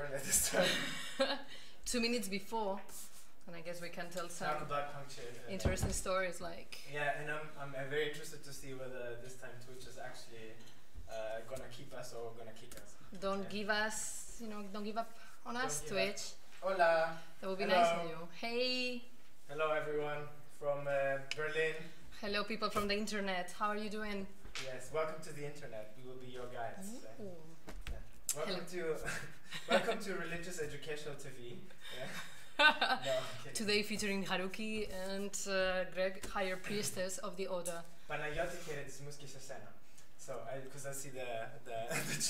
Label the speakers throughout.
Speaker 1: turn at this time.
Speaker 2: 2 minutes before, and I guess we can tell some interesting stories. Like
Speaker 1: and I'm very interested to see whether this time Twitch is actually gonna keep us or gonna kick us.
Speaker 2: Don't give us, don't give up on us, Twitch.
Speaker 1: Hola.
Speaker 2: That would be nice of you. Hey.
Speaker 1: Hello everyone from Berlin.
Speaker 2: Hello people from the internet. How are you doing?
Speaker 1: Yes, welcome to the internet. We will be your guides.
Speaker 2: Hello.
Speaker 1: Welcome to Religious Educational TV.
Speaker 2: Today featuring Haruki and Greg, Higher Priestess of the Order.
Speaker 1: So, because I see the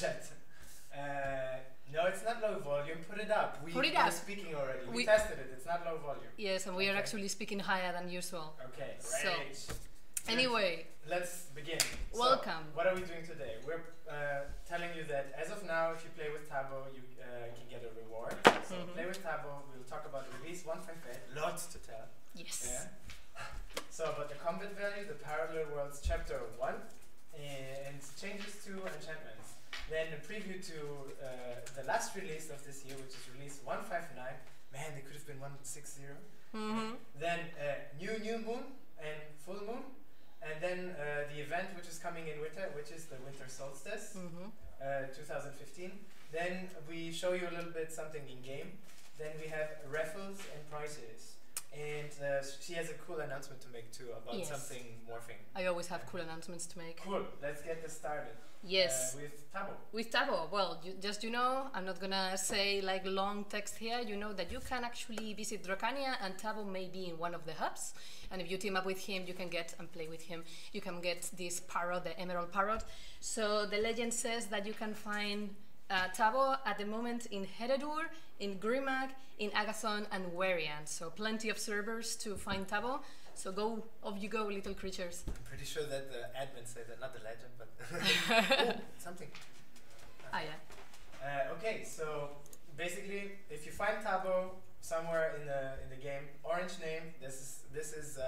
Speaker 1: chat. No, it's not low volume. Put it up. We're speaking already. We tested it. It's not low volume.
Speaker 2: Yes, and we are actually speaking higher than usual.
Speaker 1: Okay, great.
Speaker 2: So, anyway,
Speaker 1: let's begin.
Speaker 2: Welcome.
Speaker 1: So, what are we doing today? We're telling you that as of now, if you play with Tabo, you can get a reward. So play with Tabo. We'll talk about release 158. Lots to tell.
Speaker 2: Yes.
Speaker 1: Yeah. So about the combat value, the Parallel Worlds Chapter 1, and changes to enchantments. Then a preview to the last release of this year, which is release 159. Man, they could have been 160. Then new moon and full moon. And then the event which is coming in winter, which is the Winter Solstice, 2015. Then we show you a little bit something in game. Then we have raffles and prizes. And she has a cool announcement to make too about something morphing.
Speaker 2: I always have cool announcements to make.
Speaker 1: Cool, let's get this started.
Speaker 2: Yes.
Speaker 1: With Tabo.
Speaker 2: With Tabo, well, I'm not gonna say like long text here. You know that you can actually visit Dracania, and Tabo may be in one of the hubs. And if you team up with him, you can get and play with him. You can get this parrot, the emerald parrot. So the legend says that you can find Tabo at the moment in Heredur, in Grimag, in Agathon, and Warian. So plenty of servers to find Tabo. So off you go, little creatures.
Speaker 1: I'm pretty sure that the admins say that, not the legend, but something. Okay, so basically, if you find Tabo somewhere in the game, orange name. This is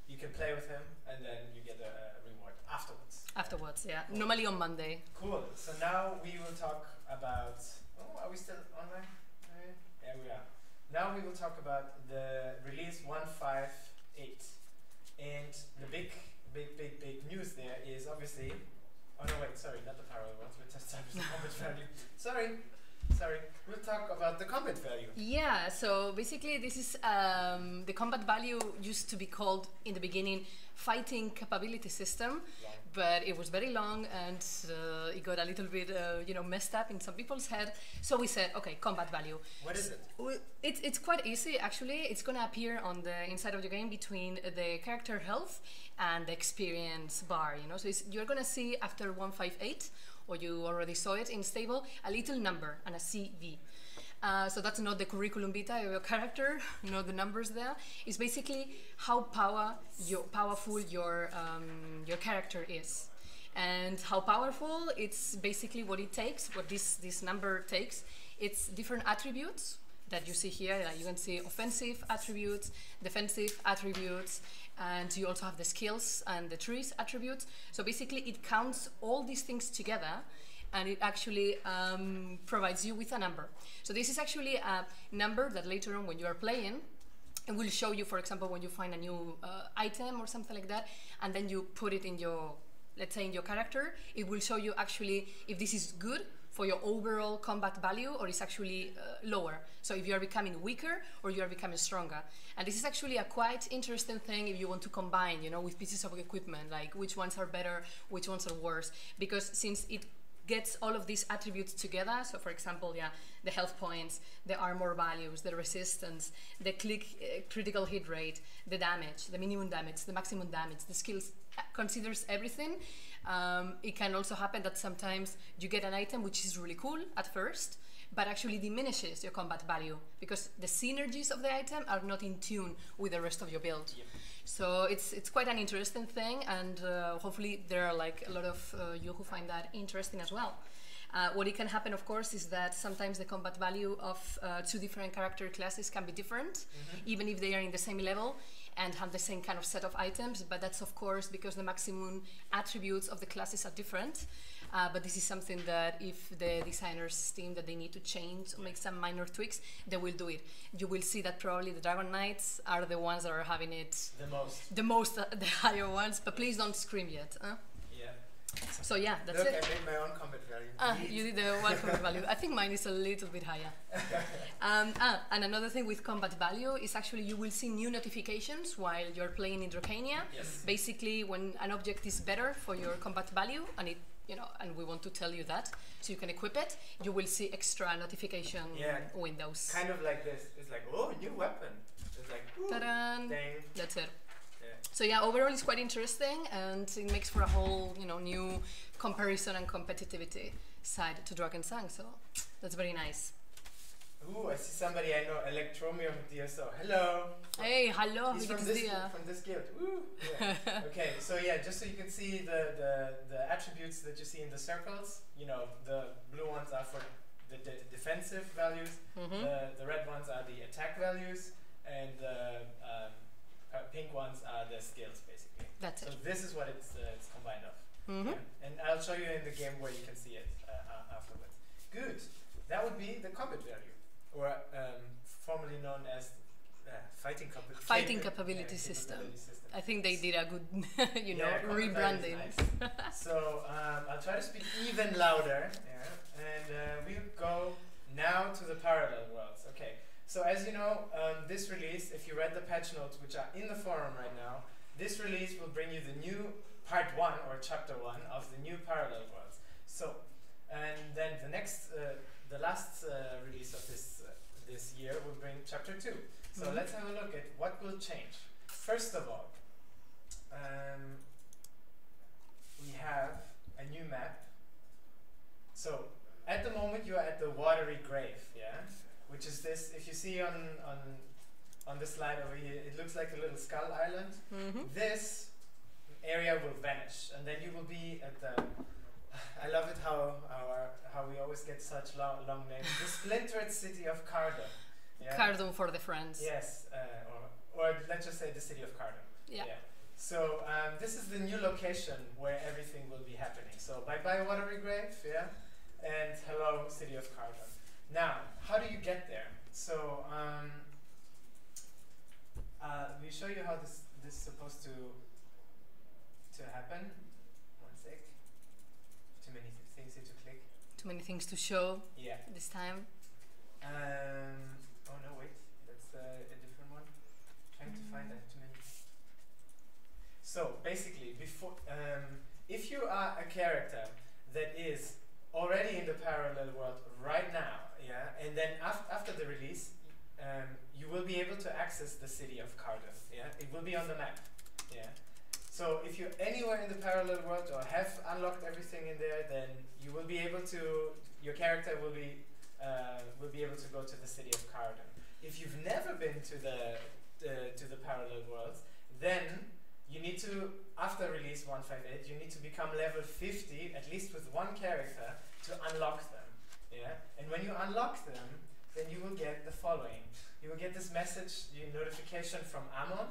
Speaker 1: you can play with him, and then you get a reward afterwards.
Speaker 2: Afterwards, yeah. Normally on Monday.
Speaker 1: Cool. So now we will talk about. Oh, are we still online? Yeah, we are. Now we will talk about the release 158, and the big news there is obviously. Oh no, wait, sorry, not the parallel ones. We'll just talk about the combat value. Sorry. We'll talk about the combat value.
Speaker 2: Yeah, so basically this is the combat value used to be called in the beginning fighting capability system, but it was very long and it got a little bit messed up in some people's head. So we said, okay, combat value.
Speaker 1: What is it?
Speaker 2: It's quite easy actually. It's gonna appear on the inside of the game between the character health and the experience bar. So you're gonna see after 158. Or you already saw it in stable, a little number and a CV. So that's not the curriculum vitae of your character, not the numbers there. It's basically how powerful your character is. And how powerful, it's basically what it takes, what this number takes. It's different attributes that you see here. You can see offensive attributes, defensive attributes, and you also have the skills and the trees attributes. So basically it counts all these things together, and it actually provides you with a number. So this is actually a number that later on when you are playing, it will show you, for example, when you find a new item or something like that, and then you put it in your, let's say in your character, it will show you actually if this is good for your overall combat value, or is actually lower. So if you are becoming weaker or you are becoming stronger. And this is actually a quite interesting thing if you want to combine, with pieces of equipment, like which ones are better, which ones are worse. Because since it gets all of these attributes together, so for example, the health points, the armor values, the resistance, the critical hit rate, the damage, the minimum damage, the maximum damage, the skills, considers everything. It can also happen that sometimes you get an item which is really cool at first, but actually diminishes your combat value because the synergies of the item are not in tune with the rest of your build. Yep. So it's quite an interesting thing, and hopefully there are like a lot of you who find that interesting as well. What it can happen, of course, is that sometimes the combat value of two different character classes can be different, even if they are in the same level. and have the same kind of set of items, but that's of course because the maximum attributes of the classes are different. But this is something that if the designers think that they need to change or make some minor tweaks, they will do it. You will see that probably the Dragon Knights are the ones that are having it the higher ones, but please don't scream yet.
Speaker 1: Yeah.
Speaker 2: So yeah, that's
Speaker 1: Look,
Speaker 2: it.
Speaker 1: I made my own combat value.
Speaker 2: You did the one combat value. I think mine is a little bit higher. And another thing with combat value is actually you will see new notifications while you're playing in Dracania.
Speaker 1: Yes.
Speaker 2: Basically, when an object is better for your combat value, and it, you know, and we want to tell you that, so you can equip it, you will see extra notification windows.
Speaker 1: Kind of like this. It's like, oh, new weapon. It's like, ooh,
Speaker 2: ta-da!
Speaker 1: dang.
Speaker 2: That's it.
Speaker 1: Yeah.
Speaker 2: So yeah, overall it's quite interesting, and it makes for a whole, you know, new comparison and competitivity side to Dragon Sang. So that's very nice.
Speaker 1: Ooh, I see somebody I know, Electromium DSO. Hello.
Speaker 2: Hey, hello.
Speaker 1: He's from this guild. Woo. Yeah. Okay, so yeah, just so you can see the attributes that you see in the circles. You know, the blue ones are for the defensive values. The red ones are the attack values, and the pink ones are the skills, basically.
Speaker 2: That's it.
Speaker 1: So this is what it's combined of. Yeah. And I'll show you in the game where you can see it afterwards. Good. That would be the combat value, or formerly known as fighting capability
Speaker 2: system. I think they did a good, you know, rebranding.
Speaker 1: Nice. So I'll try to speak even louder, and we'll go now to the parallel worlds. Okay. So as you know, this release, if you read the patch notes, which are in the forum right now, this release will bring you the new part 1 or chapter 1 of the new parallel worlds. So, and then the next, the last release of this year will bring chapter 2. So let's have a look at what will change. First of all, we have a new map. So at the moment you are at the watery grave, which is this. If you see on the slide over here, it looks like a little skull island. This area will vanish, and then you will be at the. I love it how we always get such long names. The splintered city of Cardon.
Speaker 2: Cardon for the friends.
Speaker 1: Yes, or let's just say the city of Cardon. Yeah. So this is the new location where everything will be happening. So bye Watery Grave, and hello city of Cardon. Now, how do you get there? So we show you how this is supposed to happen. One sec. Too many things here to click.
Speaker 2: Too many things to show.
Speaker 1: Yeah.
Speaker 2: This time.
Speaker 1: Oh no, wait. That's a different one. Trying to find that. Too many. So basically, before, if you are a character that is already in the parallel world right now, and then after the release, you will be able to access the city of Cardon. It will be on the map. So if you're anywhere in the parallel world or have unlocked everything in there, then you will be able to. Your character will be able to go to the city of Cardon. If you've never been to the parallel worlds, then you need to, after release 158, you need to become level 50, at least with one character, to unlock them. And when you unlock them, then you will get the following. You will get this message, notification from Ammon,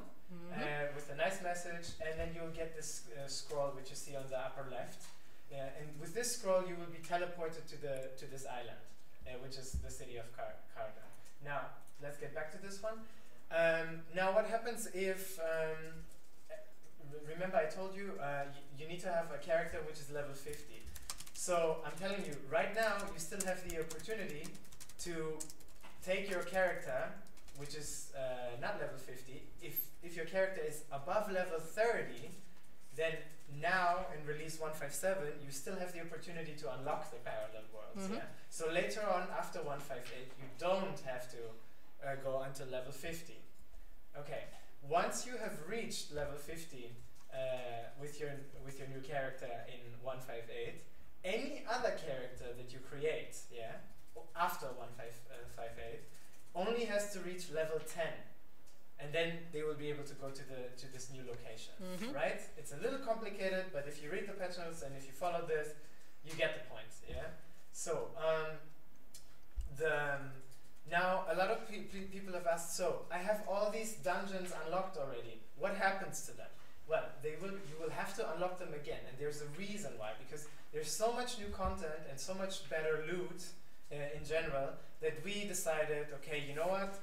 Speaker 1: with a nice message, and then you will get this scroll which you see on the upper left. And with this scroll, you will be teleported to this island, which is the city of Cardon. Now, let's get back to this one. Now, what happens if? Remember, I told you you need to have a character which is level 50. So I'm telling you, right now, you still have the opportunity to take your character, which is not level 50. If your character is above level 30, then now in release 157, you still have the opportunity to unlock the parallel worlds. So later on, after 158, you don't have to go until level 50. Okay. Once you have reached level 50 with your new character in 158, any other character that you create, after 158, only has to reach level 10, and then they will be able to go to this new location, right? It's a little complicated, but if you read the patch notes and if you follow this, you get the point. So Now, a lot of people have asked, so I have all these dungeons unlocked already. What happens to them? Well, you will have to unlock them again, and there's a reason why. Because there's so much new content and so much better loot in general that we decided, okay, you know what?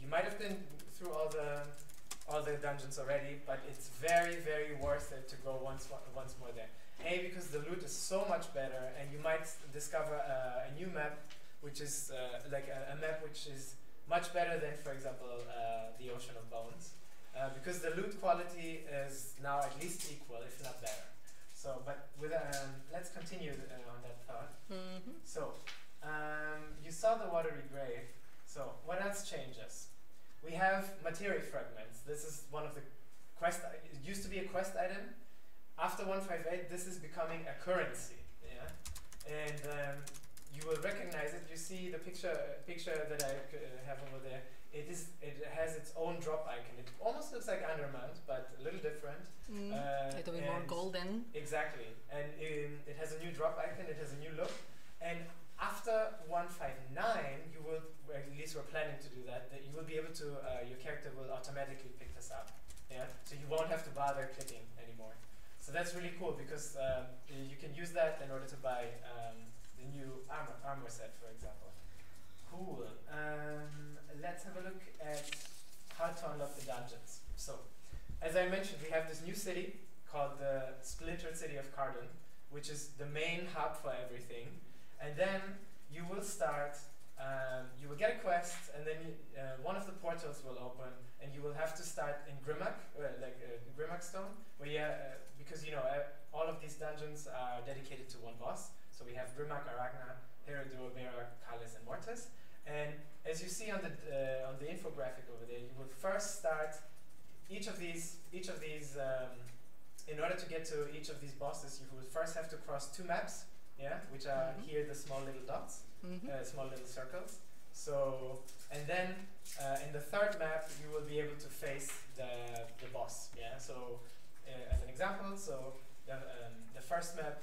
Speaker 1: You might have been through all the dungeons already, but it's very, very worth it to go once more there. A, because the loot is so much better, and you might discover a new map, which is like a map which is much better than, for example, the Ocean of Bones, because the loot quality is now at least equal, if not better. So, but with let's continue on that thought. So, you saw the watery grave. So, what else changes? We have materia fragments. This is one of the quest. It used to be a quest item. After 158, this is becoming a currency. Yeah, and you will recognize it. You see the picture that I have over there. It has its own drop icon. It almost looks like Undermount, but a little different.
Speaker 2: A little bit more golden.
Speaker 1: Exactly, and it has a new drop icon. It has a new look, and after 159, you will, at least we're planning to do that. That you will be able to, your character will automatically pick this up. Yeah, so you won't have to bother clicking anymore. So that's really cool because you can use that in order to buy the new armor set, for example. Cool. Let's have a look at how to unlock the dungeons. So, as I mentioned, we have this new city called the Splintered City of Cardon, which is the main hub for everything. And then you will start, you will get a quest, and then one of the portals will open, and you will have to start in Grimmack, Grimmack Stone, where because you know all of these dungeons are dedicated to one boss. So we have Grimmack, Arachna, Herodor, Berak, Kalis, and Mortis. And as you see on the infographic over there, you will first start each of these. In order to get to each of these bosses, you will first have to cross 2 maps. Yeah, which are here the small little dots, small little circles. So, and then in the 3rd map, you will be able to face the boss. Yeah. So, as an example, so the first map,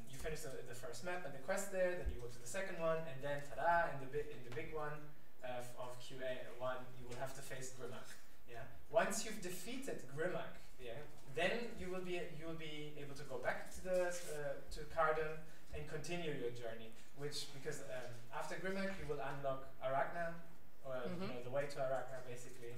Speaker 1: you finish the first map and the quest there. Then you go to the 2nd one, and then tada! In the big one of QA1, you will have to face Grimmack. Yeah. Once you've defeated Grimmack, yeah, then you will be able to go back to Cardon and continue your journey. Because after Grimmack you will unlock Arachna, or you know, the way to Arachna basically,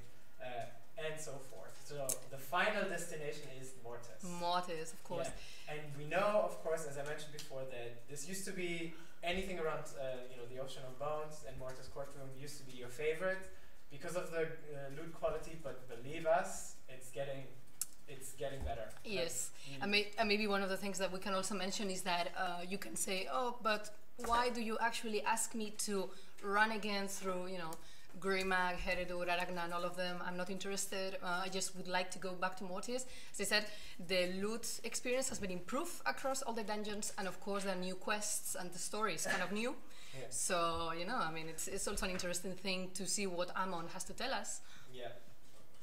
Speaker 1: and so forth. So the final destination is Mortis.
Speaker 2: Mortis, of course.
Speaker 1: Yeah. And we know, of course, as I mentioned before, that this used to be anything around you know, the Ocean of Bones and Mortis Courtroom used to be your favorite because of the loot quality. But believe us, it's getting better.
Speaker 2: Yes, and maybe one of the things that we can also mention is that you can say, oh, but why do you actually ask me to run again through, you know, Grimmack, Herodor, Arachna, and all of them? I'm not interested. I just would like to go back to Mortis. As I said, the loot experience has been improved across all the dungeons, and of course there are new quests and the story is kind of new. Yeah. So, you know, I mean, it's also an interesting thing to see what Ammon has to tell us.
Speaker 1: Yeah.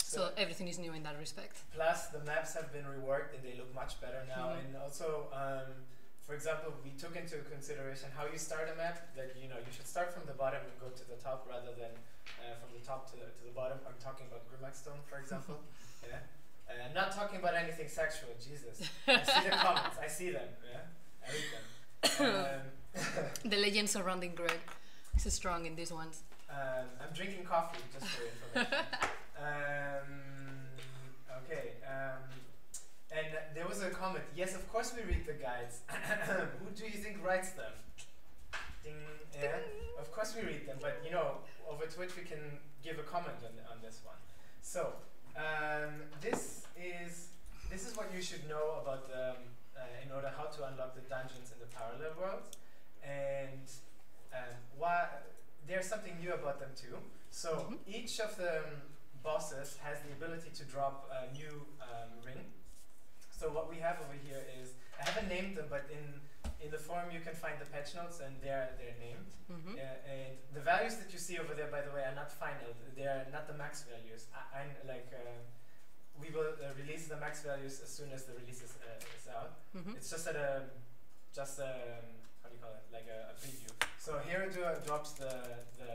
Speaker 2: So everything is new in that respect.
Speaker 1: Plus, the maps have been reworked and they look much better now. And also, for example, we took into consideration how you start a map. That you know, you should start from the bottom and go to the top rather than from the top to the bottom. I'm talking about Grimmack Stone, for example. Yeah. I'm not talking about anything sexual. Jesus, I see the comments. I see them. Yeah, I read them.
Speaker 2: The legend surrounding Greg is strong in these ones.
Speaker 1: I'm drinking coffee, just for information. Okay, and there was a comment. Yes, of course we read the guides. Who do you think writes them? Ding. Yeah, of course we read them, but you know, over Twitch we can give a comment on this one. So, this is what you should know about in order how to unlock the dungeons in the parallel world, and why there's something new about them too. So each of the bosses has the ability to drop a new ring. So what we have over here is, I haven't named them, but in the forum you can find the patch notes and they're named. And the values that you see over there, by the way, are not final. They are not the max values. We will release the max values as soon as the release is out. It's just at how do you call it? Like a preview. So Herodua drops the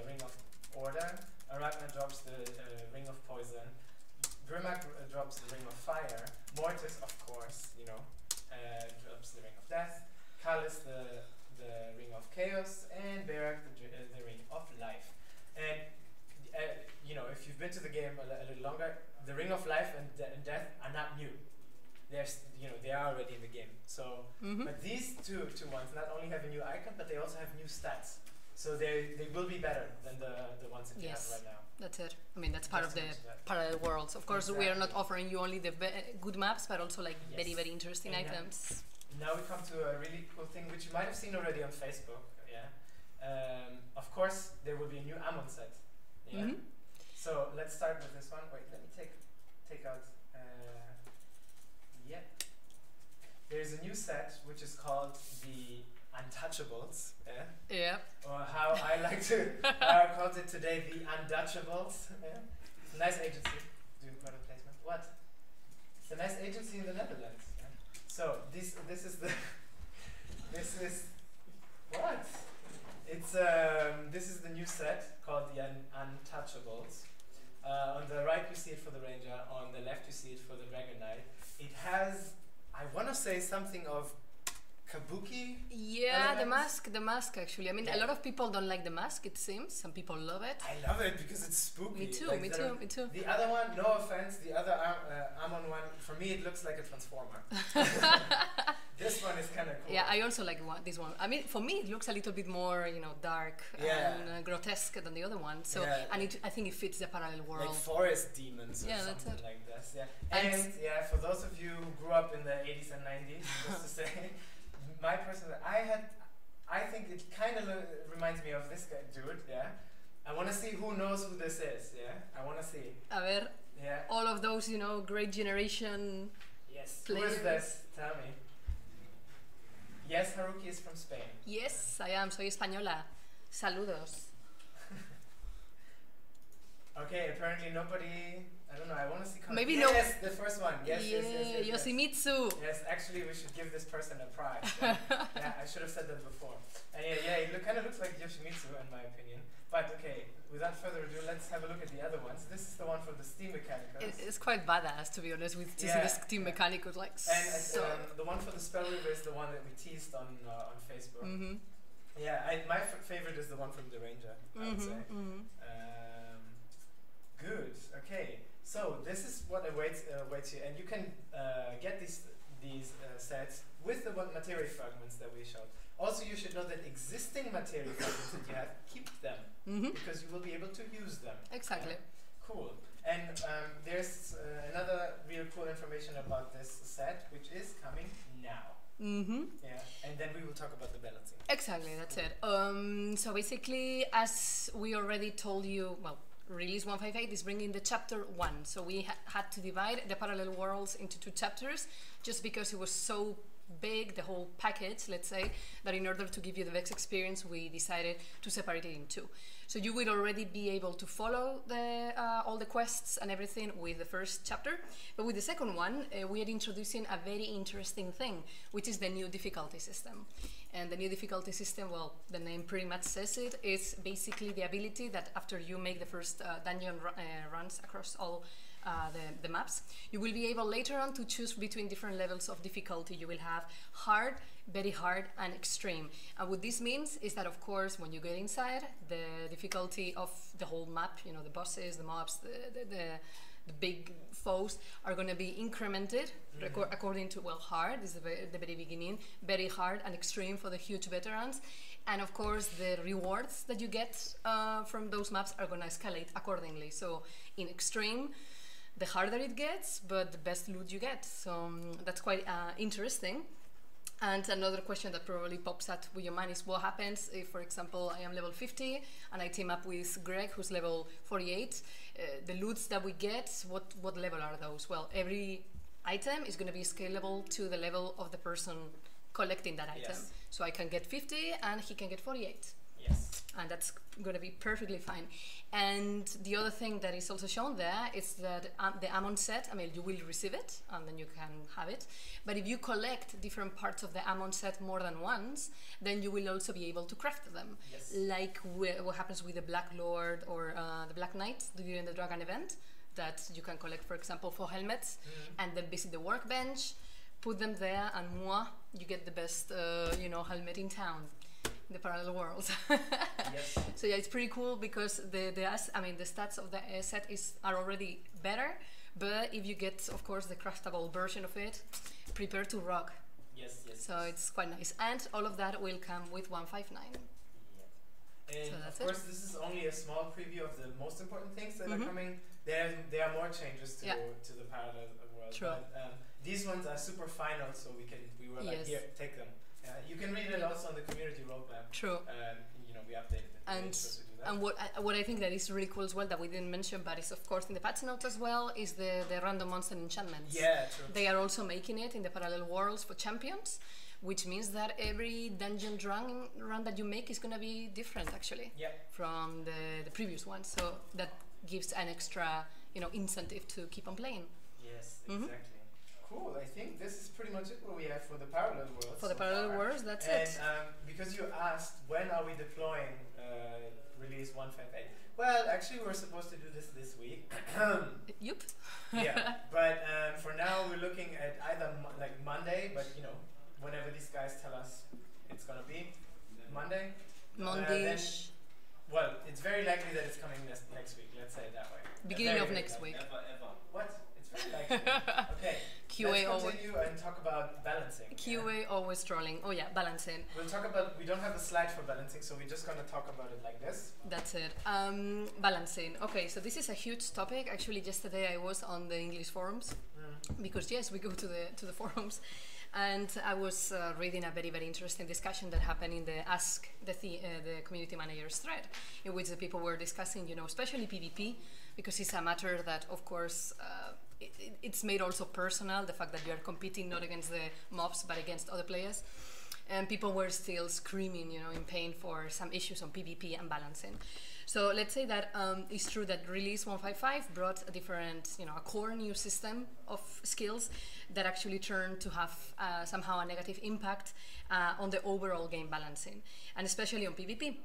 Speaker 1: Ring of Order, Arachna drops the Ring of Poison, Grimac drops the Ring of Fire, Mortis, of course, you know, drops the Ring of Death, Kalis the Ring of Chaos, and Berak the Ring of Life. And you know, if you've been to the game a little longer, the Ring of Life and Death are not new. You know, they are already in the game. So, but these two ones not only have a new icon, but they also have new stats. So they will be better than the ones that you have right now.
Speaker 2: That's it. I mean, that's part of the parallel worlds. Of course, we are not offering you only the good maps, but also like very, very interesting items.
Speaker 1: Now we come to a really cool thing, which you might have seen already on Facebook. Yeah. Of course, there will be a new Ammon set. Yeah. So let's start with this one. Wait, let me take out. Yeah. There's a new set which is called the Untouchables. Yeah. Yeah. Or how I like to call it today, the Undutchables. Yeah. It's a nice agency. Doing product placement. What? It's a nice agency in the Netherlands. Yeah. So this is the what? It's this is the new set called the Untouchables. On the right you see it for the Ranger, on the left you see it for the Dragon Knight. It has, I want to say, something of kabuki. Yeah,
Speaker 2: elements. the mask actually. I mean, a lot of people don't like the mask, it seems. Some people love it.
Speaker 1: I love it because it's spooky.
Speaker 2: Me too,
Speaker 1: like
Speaker 2: me too.
Speaker 1: The other one, no offense, the other Ammon one, for me it looks like a transformer. This one is kind of cool.
Speaker 2: Yeah, I also like this one. I mean, for me it looks a little bit more, you know, dark and grotesque than the other one. So, and I think it fits the parallel world.
Speaker 1: Like forest demons or something like this. Yeah. And for those of you who grew up in the 80s and 90s, just to say, my personal, I think it kind of reminds me of this guy, dude. Yeah. I want to see who knows who this is. Yeah. I want to see.
Speaker 2: A ver. Yeah. All of those, you know, great generation.
Speaker 1: Yes.
Speaker 2: Players.
Speaker 1: Who is this? Tell me. Yes, Haruki is from Spain.
Speaker 2: Yes, I am. Soy española. Saludos.
Speaker 1: Okay, apparently nobody. I don't know. I want to see.
Speaker 2: Maybe
Speaker 1: yes, the first one. Yes.
Speaker 2: Yoshimitsu.
Speaker 1: Yes, actually, we should give this person a prize. Yeah, I should have said that before. And he kind of looks like Yoshimitsu in my opinion. But okay, without further ado, let's have a look at the other ones. This is the one for the Steam Mechanicals.
Speaker 2: It's quite badass, to be honest, with the Steam Mechanicals, like.
Speaker 1: And the one for the Spell Weaver is the one that we teased on Facebook. Yeah, my favorite is the one from the Ranger, I would say. Good. Okay. So this is what awaits you, and you can get these sets with the materia fragments that we showed. Also, you should know that existing materia fragments that you have, keep them because you will be able to use them.
Speaker 2: Exactly.
Speaker 1: Cool. And there's another real cool information about this set, which is coming now. Yeah, and then we will talk about the balancing.
Speaker 2: Exactly, that's it. So basically, as we already told you, well, Release 158 is bringing the chapter 1. So we had to divide the parallel worlds into 2 chapters, just because it was so big, the whole package, let's say, that in order to give you the best experience, we decided to separate it in 2. So you will already be able to follow all the quests and everything with the first chapter, but with the second one, we are introducing a very interesting thing, which is the new difficulty system. And the new difficulty system, well, the name pretty much says it, is basically the ability that after you make the first dungeon runs across all the maps, you will be able later on to choose between different levels of difficulty. You will have hard, very hard, and extreme. And what this means is that, of course, when you get inside, the difficulty of the whole map, you know, the bosses, the mobs, the big foes are going to be incremented according to, well, hard is the very beginning, very hard, and extreme for the huge veterans. And of course, the rewards that you get from those maps are going to escalate accordingly. So in extreme, the harder it gets, but the best loot you get. So that's quite interesting. And another question that probably pops up with your mind is what happens if, for example, I am level 50 and I team up with Greg, who's level 48. The loots that we get, what level are those? Well, every item is going to be scalable to the level of the person collecting that item. So I can get 50 and he can get 48.
Speaker 1: Yes.
Speaker 2: And that's going to be perfectly fine. And the other thing that is also shown there is that the Ammon set, I mean, you will receive it and then you can have it. But if you collect different parts of the Ammon set more than once, then you will also be able to craft them.
Speaker 1: Yes.
Speaker 2: Like what happens with the Black Lord or the Black Knight during the Dragon event, that you can collect, for example, for helmets, and then visit the workbench, put them there, and you get the best, helmet in town. The parallel worlds.
Speaker 1: Yes.
Speaker 2: So yeah, it's pretty cool because the stats of the set are already better, but if you get, of course, the craftable version of it, prepare to rock.
Speaker 1: Yes.
Speaker 2: So it's quite nice, and all of that will come with 159.
Speaker 1: Yeah. And
Speaker 2: so
Speaker 1: of course, this is only a small preview of the most important things that are coming. There are more changes to the parallel world.
Speaker 2: True.
Speaker 1: But, these ones are super final, so we were like, here, take them. You can read it also on the community roadmap.
Speaker 2: True.
Speaker 1: We updated it.
Speaker 2: And what I think that is really cool as well that we didn't mention, but is of course in the patch notes as well, is the random monster enchantments.
Speaker 1: Yeah, true.
Speaker 2: They are also making it in the parallel worlds for champions, which means that every dungeon run that you make is going to be different actually from the previous one. So that gives an extra incentive to keep on playing.
Speaker 1: Yes, exactly. Cool, I think this is pretty much it what we have for the parallel worlds.
Speaker 2: For the parallel worlds, that's it.
Speaker 1: And because you asked when are we deploying release 158, well, actually we're supposed to do this week.
Speaker 2: Yup.
Speaker 1: Yeah, but for now we're looking at either Monday, but whenever these guys tell us it's gonna be Monday.
Speaker 2: Monday-ish.
Speaker 1: Well, it's very likely that it's coming next week. Let's say it that way.
Speaker 2: Beginning of next week.
Speaker 1: Ever. What? It's very likely. Okay.
Speaker 2: QA
Speaker 1: let's continue and talk about balancing.
Speaker 2: QA always trolling. Oh yeah, balancing.
Speaker 1: We'll talk about. We don't have a slide for balancing, so we're just gonna talk about it like this.
Speaker 2: That's it. Balancing. Okay, so this is a huge topic. Actually, yesterday I was on the English forums because yes, we go to the forums. And I was reading a very, very interesting discussion that happened in the Ask the Community Managers thread, in which the people were discussing, especially PvP, because it's a matter that, of course, it's made also personal, the fact that you are competing not against the mobs, but against other players. And people were still screaming, in pain for some issues on PvP and balancing. So let's say that it's true that release 155 brought a different, a core new system of skills that actually turned to have somehow a negative impact on the overall game balancing, and especially on PvP.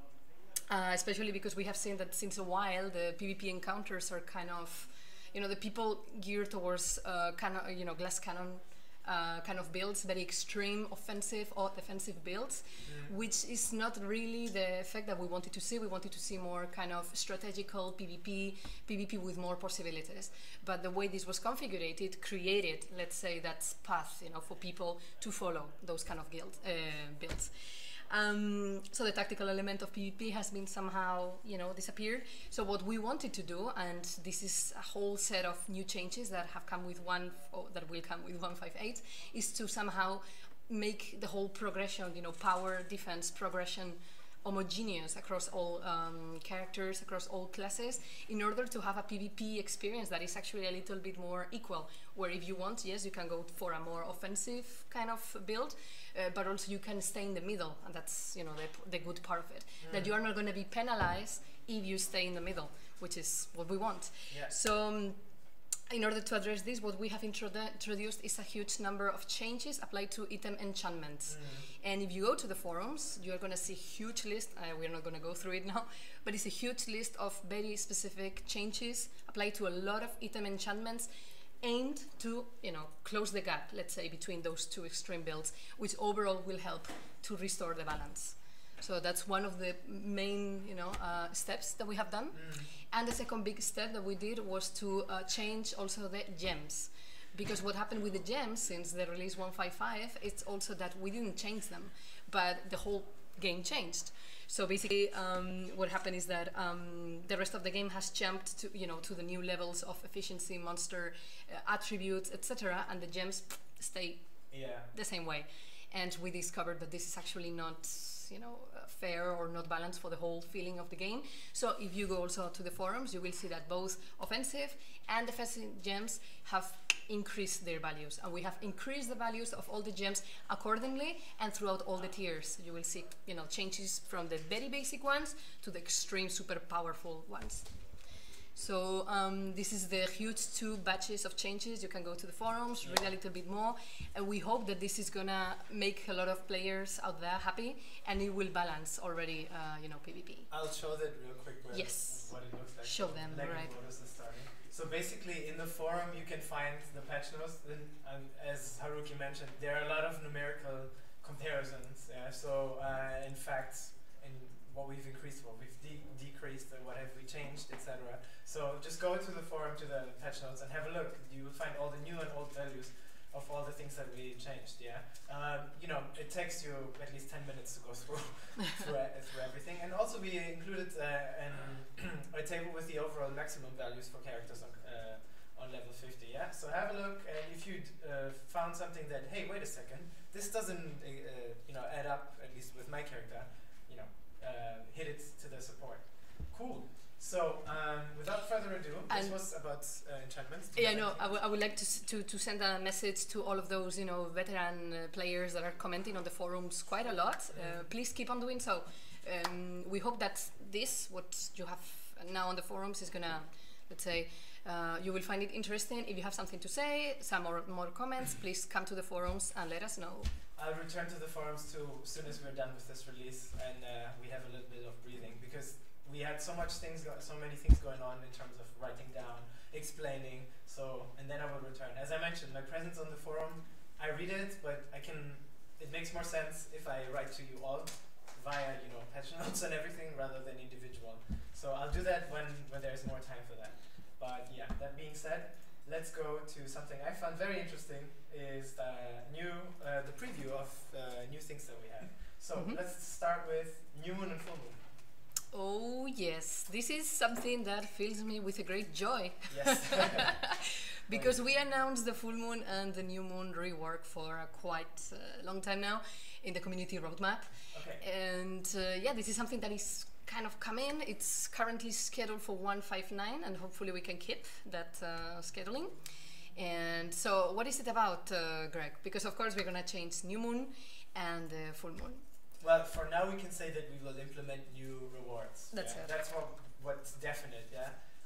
Speaker 2: Especially because we have seen that since a while the PvP encounters are kind of, the people geared towards glass cannon kind of builds, very extreme offensive or defensive builds, which is not really the effect that we wanted to see. We wanted to see more kind of strategical PvP with more possibilities. But the way this was configured, it created, let's say, that path, for people to follow those kind of builds. So the tactical element of PvP has been somehow, disappeared. So what we wanted to do, and this is a whole set of new changes that have come with that will come with 158, is to somehow make the whole progression, power, defense, progression, homogeneous across all characters, across all classes, in order to have a PvP experience that is actually a little bit more equal, where if you want, yes, you can go for a more offensive kind of build, but also you can stay in the middle, and that's the good part of it, that you are not going to be penalized if you stay in the middle, which is what we want.
Speaker 1: Yeah.
Speaker 2: So in order to address this, what we have introduced is a huge number of changes applied to item enchantments. And if you go to the forums, you are going to see a huge list. We're not going to go through it now, but it's a huge list of very specific changes applied to a lot of item enchantments, aimed to close the gap, let's say, between those two extreme builds, which overall will help to restore the balance. So that's one of the main steps that we have done. And the second big step that we did was to change also the gems, because what happened with the gems since the release 155, it's also that we didn't change them, but the whole game changed. So basically what happened is that the rest of the game has jumped to to the new levels of efficiency, monster attributes, etc., and the gems stay the same way. And we discovered that this is actually not fair or not balanced for the whole feeling of the game. So if you go also to the forums, you will see that both offensive and defensive gems have increase their values. And we have increased the values of all the gems accordingly, and throughout all the tiers. You will see, you know, changes from the very basic ones to the extreme, super powerful ones. So this is the huge 2 batches of changes. You can go to the forums, read a little bit more, and we hope that this is gonna make a lot of players out there happy, and it will balance already, you know, PvP.
Speaker 1: I'll show that real quick what it looks like.
Speaker 2: Show them, right.
Speaker 1: So basically in the forum you can find the patch notes, and as Haruki mentioned, there are a lot of numerical comparisons. So in fact, in what we've increased, what we've decreased, and what have we changed, etc. So just go to the forum, to the patch notes, and have a look. You will find all the new and old values of all the things that we changed. You know, it takes you at least 10 minutes to go through through everything. And also we included a table with the overall maximum values for characters on level 50. So have a look, and if you found something that, hey, wait a second, this doesn't you know, add up, at least with my character, you know, hit it to the support. Cool. So without further ado, this was about enchantments.
Speaker 2: Yeah, no, I would like to send a message to all of those, you know, veteran players that are commenting on the forums quite a lot. Please keep on doing so. We hope that this, what you have now on the forums, is gonna, let's say, you will find it interesting. If you have something to say, some more comments, please come to the forums and let us know.
Speaker 1: I'll return to the forums too as soon as we're done with this release, and we have a little bit of breathing, because we had so many things going on in terms of writing down, explaining. So, and then I will return. As I mentioned, my presence on the forum, I read it, but it makes more sense if I write to you all via, you know, patch notes and everything, rather than individual. So I'll do that when there's more time for that. But yeah, that being said, let's go to something I found very interesting, is the preview of new things that we have. So let's start with new moon and full moon.
Speaker 2: Oh yes, this is something that fills me with a great joy.
Speaker 1: Yes.
Speaker 2: Because we announced the full moon and the new moon rework for quite a long time now in the community roadmap.
Speaker 1: Okay.
Speaker 2: And yeah, this is something that is kind of coming. It's currently scheduled for 159, and hopefully we can keep that scheduling. And so what is it about, Greg? Because of course we're gonna change new moon and full moon.
Speaker 1: Well, for now we can say that we will implement new rewards.
Speaker 2: That's it.
Speaker 1: That's what's definite.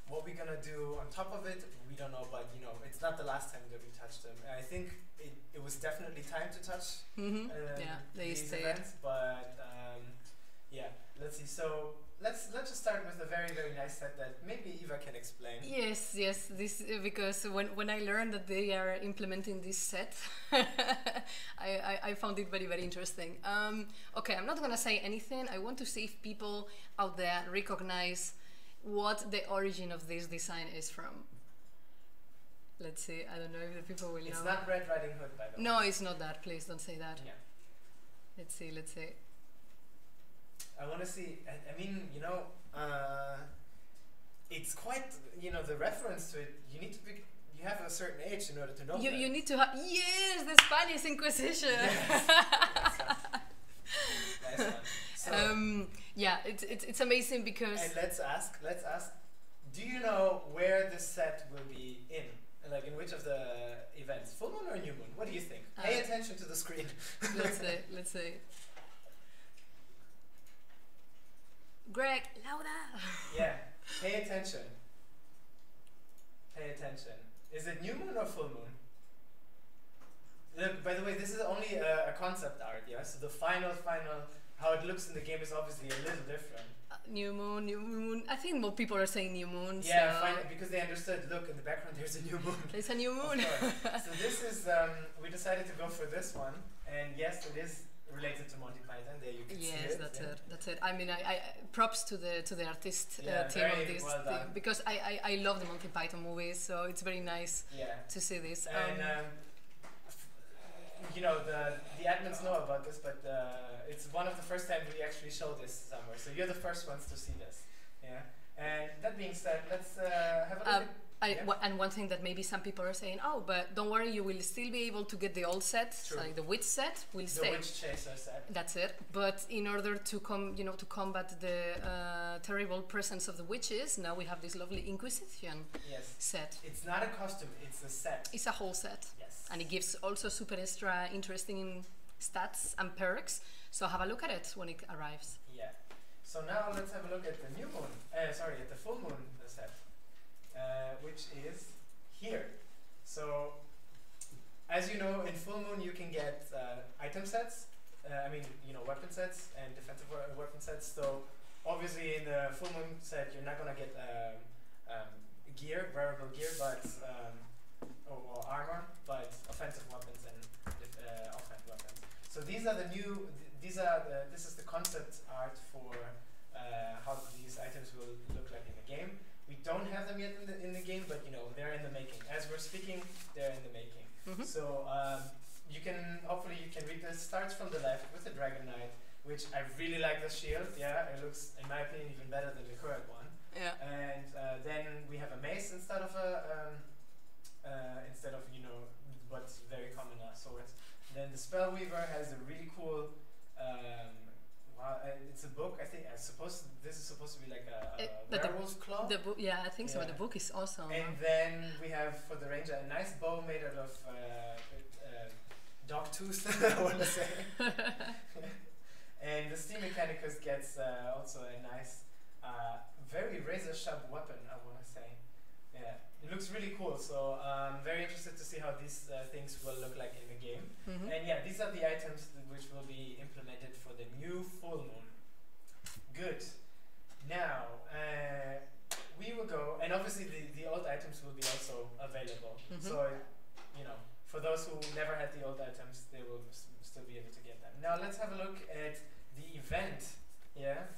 Speaker 1: What we're gonna do on top of it, we don't know, but you know, it's not the last time that we touched them. I think it was definitely time to touch these events, but yeah, let's see. So let's just start with a very, very nice set that maybe Eva can explain.
Speaker 2: Yes, this because when I learned that they are implementing this set, I found it very, very interesting. Okay, I'm not gonna say anything. I want to see if people out there recognize what the origin of this design is from. Let's see. I don't know if the people will know.
Speaker 1: It's not Red Riding Hood, by the way.
Speaker 2: No, it's not that. Please don't say that.
Speaker 1: Yeah.
Speaker 2: Let's see.
Speaker 1: I want to see, I mean, you know, it's quite, you know, the reference to it, you need to be, you have a certain age in order to know
Speaker 2: you need to have, yes, the Spanish Inquisition.
Speaker 1: Yes. Nice one. So,
Speaker 2: yeah, it's amazing because...
Speaker 1: And let's ask, do you know where this set will be in? Like in which of the events? Full moon or new moon? What do you think? Pay attention to the screen.
Speaker 2: Let's say. Greg, louder!
Speaker 1: Yeah, pay attention. Pay attention. Is it new moon or full moon? Look, by the way, this is only a concept art, yeah? So the final, how it looks in the game is obviously a little different.
Speaker 2: New moon. I think more people are saying new moon.
Speaker 1: Yeah,
Speaker 2: so
Speaker 1: because they understood, look, in the background there's a new moon.
Speaker 2: There's a new moon.
Speaker 1: So this is, we decided to go for this one. And yes, it is related to Monty Python. There you can see it.
Speaker 2: Yes, that's it. I mean, I props to the artist team of this
Speaker 1: well
Speaker 2: thing, because I love the Monty Python movies, so it's very nice to see this.
Speaker 1: And you know, the admins know about this, but it's one of the first times we actually show this somewhere. So you're the first ones to see this. Yeah. And that being said, let's have a look
Speaker 2: And one thing that maybe some people are saying, oh, but don't worry, you will still be able to get the old set.
Speaker 1: True.
Speaker 2: So the witch set will stay.
Speaker 1: The witch chaser set.
Speaker 2: That's it. But in order to to combat the terrible presence of the witches, now we have this lovely Inquisition set.
Speaker 1: It's not a costume; it's a set.
Speaker 2: It's a whole set.
Speaker 1: Yes.
Speaker 2: And it gives also super extra interesting stats and perks. So have a look at it when it arrives.
Speaker 1: Yeah. So now let's have a look at the new moon. At the full moon set, which is here. So, as you know, in full moon you can get item sets. Weapon sets and defensive weapon sets. So, obviously, in the full moon set, you're not gonna get gear, wearable gear, but or armor, but offensive weapons and offensive weapons. So these are the new. This is the concept art for how these items will look like in the game. We don't have them yet in the game, but they're in the making. As we're speaking, they're in the making.
Speaker 2: Mm-hmm.
Speaker 1: So hopefully you can read this. Starts from the left with the Dragon Knight, which I really like the shield. Yeah, it looks, in my opinion, even better than the current one.
Speaker 2: Yeah.
Speaker 1: And then we have a mace instead of what's very common swords. Then the Spellweaver has a really cool. It's a book. I think this is supposed to be like a werewolf's claw.
Speaker 2: The book, I think so. The book is awesome.
Speaker 1: And then we have for the ranger a nice bow made out of dog tooth. I want to say. And the Steam Mechanicus gets also a nice, very razor sharp weapon. I want to say. Yeah, it looks really cool. So I'm very interested to see how these things will look like in the game.
Speaker 2: Mm-hmm.
Speaker 1: And yeah, these are the items which will be implemented for the new full moon. Good. Now we will go, and obviously the old items will be also available.
Speaker 2: Mm-hmm.
Speaker 1: So for those who never had the old items, they will still be able to get them. Now let's have a look at the event.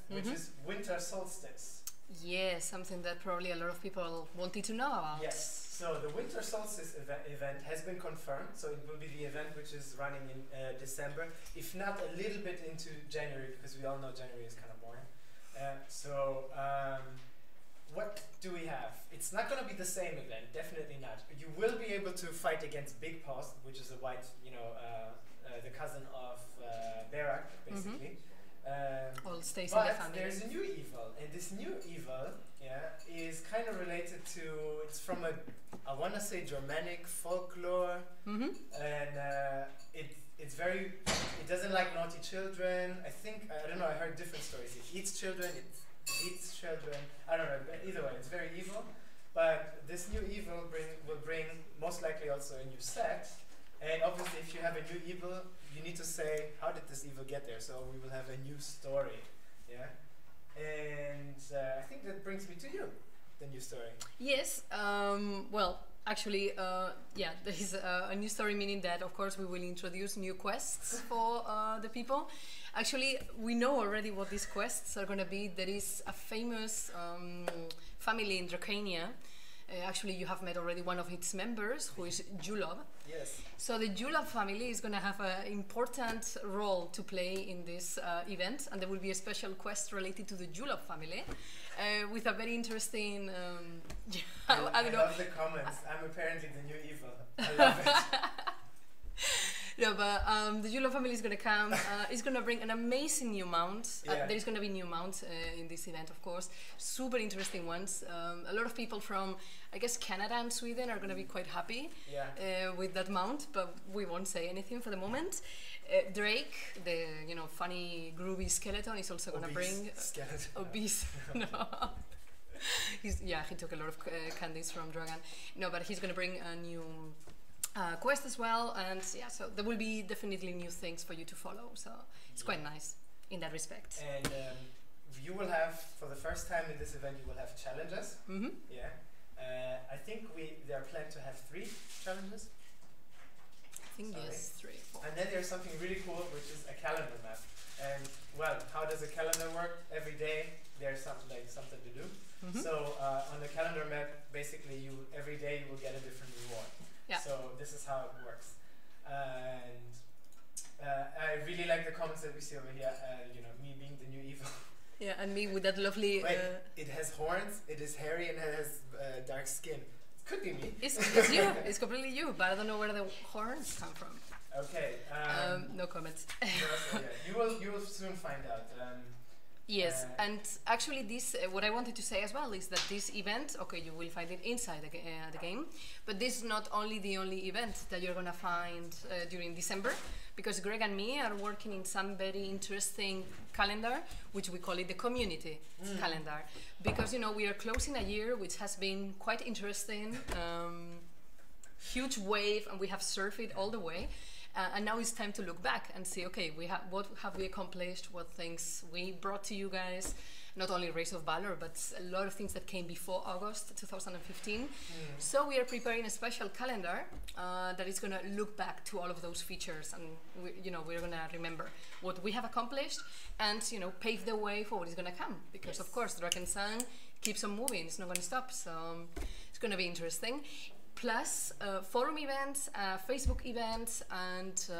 Speaker 1: Which is Winter Solstice.
Speaker 2: Yeah, something that probably a lot of people wanted to know about.
Speaker 1: Yes. So the Winter Solstice event has been confirmed. So it will be the event which is running in December, if not a little bit into January, because we all know January is kind of boring. What do we have? It's not going to be the same event, definitely not. You will be able to fight against Big Paws, which is a white, the cousin of Barak, basically.
Speaker 2: All stays in the family.
Speaker 1: But there's a new evil, and this new evil, is kind of related to. It's from I want to say Germanic folklore,
Speaker 2: mm-hmm.
Speaker 1: and it's very. It doesn't like naughty children. I don't know. I heard different stories. It eats children. It eats children. I don't know. But either way, it's very evil. But this new evil will bring most likely also a new set. And obviously, if you have a new evil, you need to say, how did this evil get there? So we will have a new story, And I think that brings me to you, the new story.
Speaker 2: Yes. Well, actually, there is a new story, meaning that, of course, we will introduce new quests for the people. Actually, we know already what these quests are going to be. There is a famous family in Dracania. Actually, you have met already one of its members, who is Julov.
Speaker 1: Yes.
Speaker 2: So the Julov family is going to have an important role to play in this event, and there will be a special quest related to the Julov family, with a very interesting.
Speaker 1: I love the comments. I'm apparently the new evil. I love it.
Speaker 2: No, but the Julov family is going to come. It's going to bring an amazing new mount. There's going to be new mounts in this event, of course. Super interesting ones. A lot of people from, I guess, Canada and Sweden are going to be quite happy with that mount, but we won't say anything for the moment. Drake, the funny groovy skeleton, is also going to bring obese. No. He took a lot of candies from Dragon. No, but he's going to bring a new quest as well, and so there will be definitely new things for you to follow. So it's quite nice in that respect.
Speaker 1: And you will have, for the first time in this event, you will have challenges.
Speaker 2: Mm-hmm.
Speaker 1: I think they are planned to have 3 challenges.
Speaker 2: I think yes, 3, 4.
Speaker 1: And then there's something really cool, which is a calendar map. And well, how does a calendar work? Every day there's something to do. Mm-hmm. So on the calendar map, basically every day you will get a different reward.
Speaker 2: Yeah.
Speaker 1: So this is how it works. And I really like the comments that we see over here. Me being the new evil.
Speaker 2: Yeah, and me with that lovely.
Speaker 1: Wait, it has horns. It is hairy and it has dark skin. Could be me.
Speaker 2: It's you. It's completely you. But I don't know where the horns come from.
Speaker 1: Okay.
Speaker 2: No comments.
Speaker 1: You will soon find out.
Speaker 2: Yes, and actually this, what I wanted to say as well is that this event, okay, you will find it inside the game, but this is not only the only event that you're gonna find during December, because Greg and me are working in some very interesting calendar, which we call it the community calendar, because, you know, we are closing a year which has been quite interesting, huge wave, and we have surfed it all the way. And now it's time to look back and see, okay, what have we accomplished, what things we brought to you guys, not only Race of Valor, but a lot of things that came before August 2015. So we are preparing a special calendar that is going to look back to all of those features, and we're going to remember what we have accomplished and, you know, pave the way for what is going to come. Because of course, Draken Sun keeps on moving; it's not going to stop. So it's going to be interesting. Plus forum events, Facebook events, and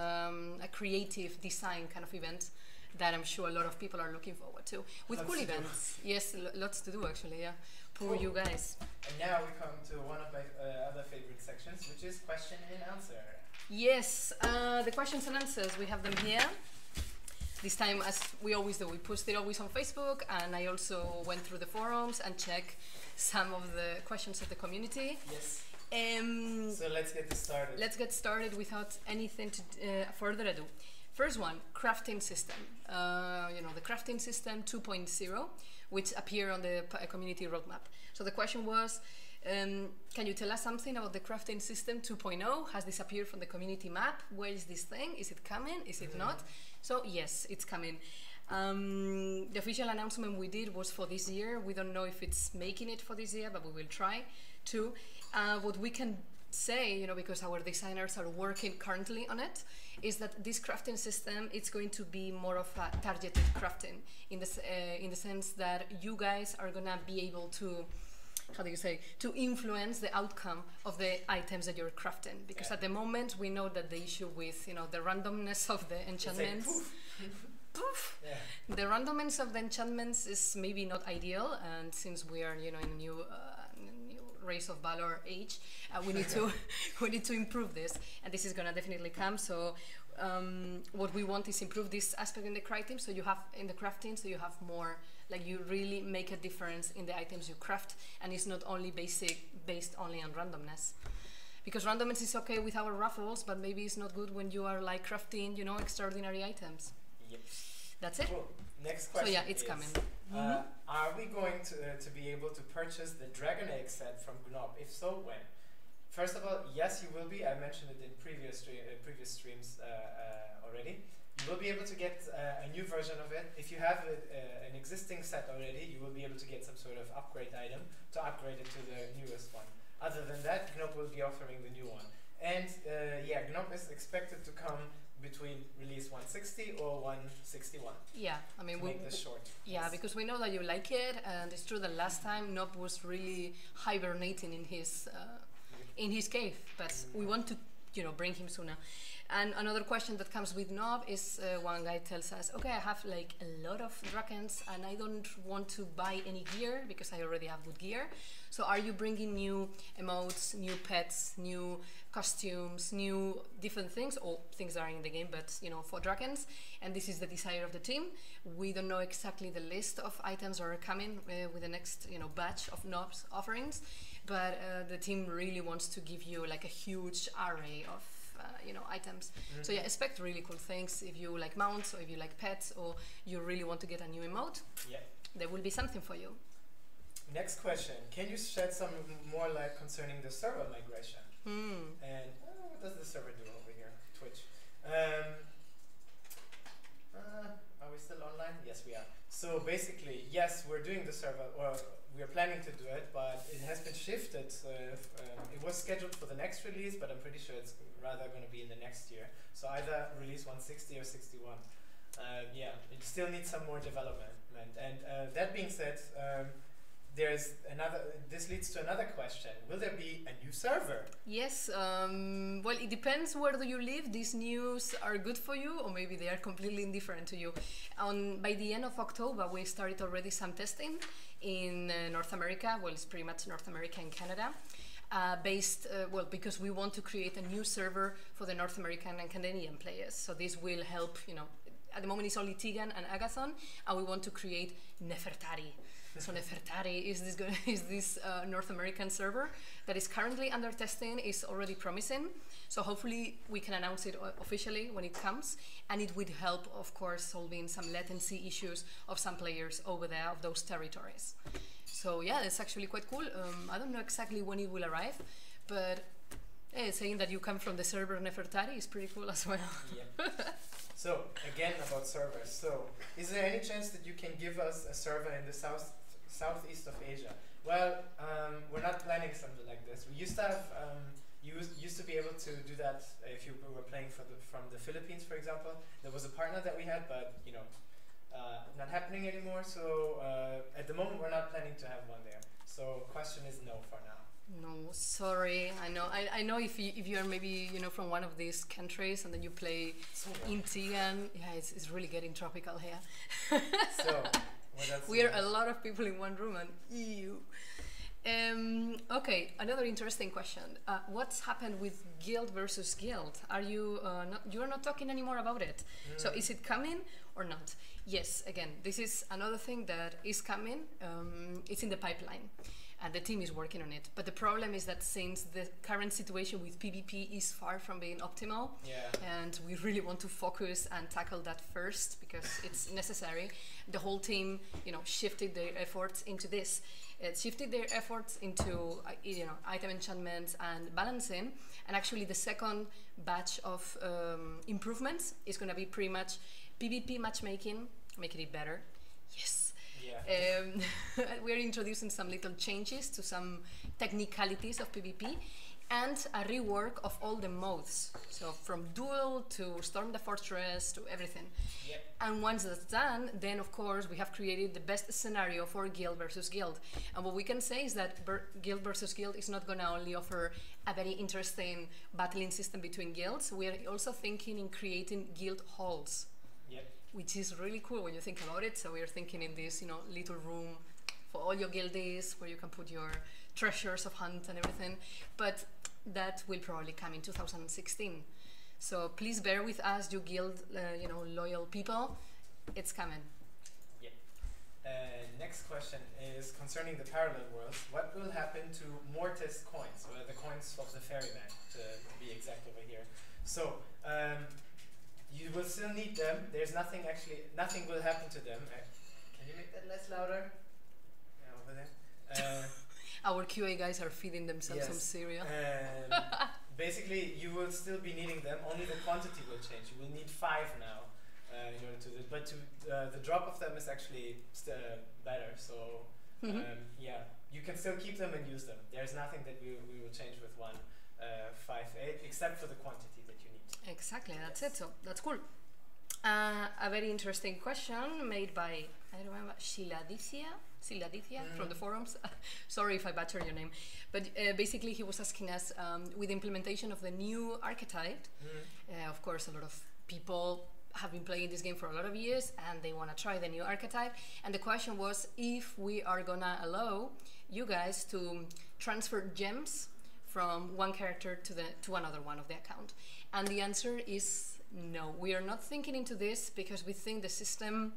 Speaker 2: a creative design kind of event that I'm sure a lot of people are looking forward to. With lots cool events. Yes, lots to do actually, yeah. Poor you guys. And
Speaker 1: now we come to one of my other favorite sections, which is question and answer.
Speaker 2: Yes, the questions and answers, we have them here. This time, as we always do, we post it always on Facebook, and I also went through the forums and checked some of the questions of the community.
Speaker 1: Yes. So let's get this started.
Speaker 2: Let's get started without anything to further ado. First one, crafting system. The crafting system 2.0, which appear on the community roadmap. So the question was, can you tell us something about the crafting system 2.0? Has this appeared from the community map? Where is this thing? Is it coming? Is it not? So yes, it's coming. The official announcement we did was for this year. We don't know if it's making it for this year, but we will try to. What we can say, because our designers are working currently on it, is that this crafting system, it's going to be more of a targeted crafting in the sense that you guys are gonna be able to, to influence the outcome of the items that you're crafting. Because at the moment we know that the issue with, the randomness of the enchantments. Poof. Yeah. The randomness of the enchantments is maybe not ideal, and since we are, in a new Race of Valor age, we need to improve this, and this is gonna definitely come. So what we want is improve this aspect in the crafting. So you have so you have more, like, you really make a difference in the items you craft, and it's not only based only on randomness. Because randomness is okay with our raffles, but maybe it's not good when you are like crafting, extraordinary items.
Speaker 1: Yep.
Speaker 2: That's it.
Speaker 1: Cool. Next question.
Speaker 2: So yeah, it's coming.
Speaker 1: Are we going to be able to purchase the Dragon Egg set from Gnob? If so, when? First of all, yes, you will be. I mentioned it in previous streams already. You will be able to get a new version of it. If you have an existing set already, you will be able to get some sort of upgrade item to upgrade it to the newest one. Other than that, Gnob will be offering the new one. And Gnob is expected to come between release 160 or 161.
Speaker 2: Yeah, I mean,
Speaker 1: we make this short.
Speaker 2: Yeah, because we know that you like it, and it's true that last time Nob was really hibernating in his cave, but we want to, bring him sooner. And another question that comes with Nob is one guy tells us, okay, I have like a lot of Drakens and I don't want to buy any gear because I already have good gear. So are you bringing new emotes, new pets, new costumes, new different things, or things that are in the game, but for Drakens? And this is the desire of the team. We don't know exactly the list of items that are coming with the next batch of Nob's offerings, but the team really wants to give you like a huge array of items. So yeah, expect really cool things. If you like mounts, or if you like pets, or you really want to get a new emote, there will be something for you.
Speaker 1: Next question. Can you shed some more light concerning the server migration? And what does the server do over here? Twitch. Are we still online? Yes, we are. So basically, yes, we're doing the server, or we are planning to do it, but it has been shifted. It was scheduled for the next release, but I'm pretty sure it's rather going to be in the next year. So either release 160 or 61. It still needs some more development. And that being said, this leads to another question. Will there be a new server?
Speaker 2: Yes, well, it depends where do you live. These news are good for you, or maybe they are completely indifferent to you. By the end of October, we started already some testing in North America. Well, it's pretty much North America and Canada. well, because we want to create a new server for the North American and Canadian players. So this will help, you know, at the moment it's only Tegan and Agathon, and we want to create Nefertari. So Nefertari is this North American server that is currently under testing, is already promising. So hopefully we can announce it officially when it comes, and it would help, of course, solving some latency issues of some players over there of those territories. So yeah, it's actually quite cool. I don't know exactly when it will arrive, but saying that you come from the server Nefertari is pretty cool as well.
Speaker 1: Yep. So again about servers. So is there any chance that you can give us a server in the southeast of Asia? Well, we're not planning something like this. We used to have, used to be able to do that if you were playing from the Philippines, for example. There was a partner that we had, but you know, not happening anymore. So at the moment, we're not planning to have one there. So question is no for now.
Speaker 2: No, sorry. I know if you are maybe, you know, from one of these countries and then you play in Tigan, yeah, it's really getting tropical here.
Speaker 1: So what else?
Speaker 2: We are a lot of people in one room and ew. Okay, another interesting question. What's happened with guild versus guild? Are you you are not talking anymore about it? So is it coming or not? Yes, again, this is another thing that is coming. It's in the pipeline, and the team is working on it. But the problem is that since the current situation with PvP is far from being optimal, and we really want to focus and tackle that first because it's necessary, the whole team, you know, shifted their efforts into this. It shifted their efforts into you know, item enchantments and balancing, and actually the second batch of improvements is going to be pretty much PvP matchmaking, making it better. Yes. Yeah. We're introducing some little changes to some technicalities of PvP and a rework of all the modes. So from duel to storm the fortress to everything. Yep. And once that's done, then of course we have created the best scenario for guild versus guild. And what we can say is that guild versus guild is not going to only offer a very interesting battling system between guilds. We are also thinking in creating guild halls. Yep. Which is really cool when you think about it. So we are thinking in this, you know, little room for all your guildies where you can put your treasures of hunt and everything. But that will probably come in 2016. So please bear with us, you guild, you know, loyal people. It's coming.
Speaker 1: Yeah. Next question is concerning the parallel worlds. What will happen to Mortis coins, or the coins of the ferryman, to be exact over here? So. You will still need them. There's nothing will happen to them. Can you make that less louder? Yeah, over there.
Speaker 2: Our QA guys are feeding themselves some cereal.
Speaker 1: Basically, you will still be needing them. Only the quantity will change. You will need 5 now in order to do it. But the drop of them is actually better. So yeah, you can still keep them and use them. There's nothing that we will change with 1.5.8 except for the quantity.
Speaker 2: Exactly, that's it. So that's cool. A very interesting question made by, I don't remember, Siladithia from the forums. Sorry if I butcher your name. But basically he was asking us, with the implementation of the new archetype, of course a lot of people have been playing this game for a lot of years and they want to try the new archetype. And the question was if we are gonna allow you guys to transfer gems from one character to another one of the account. And the answer is no. We are not thinking into this because we think the system,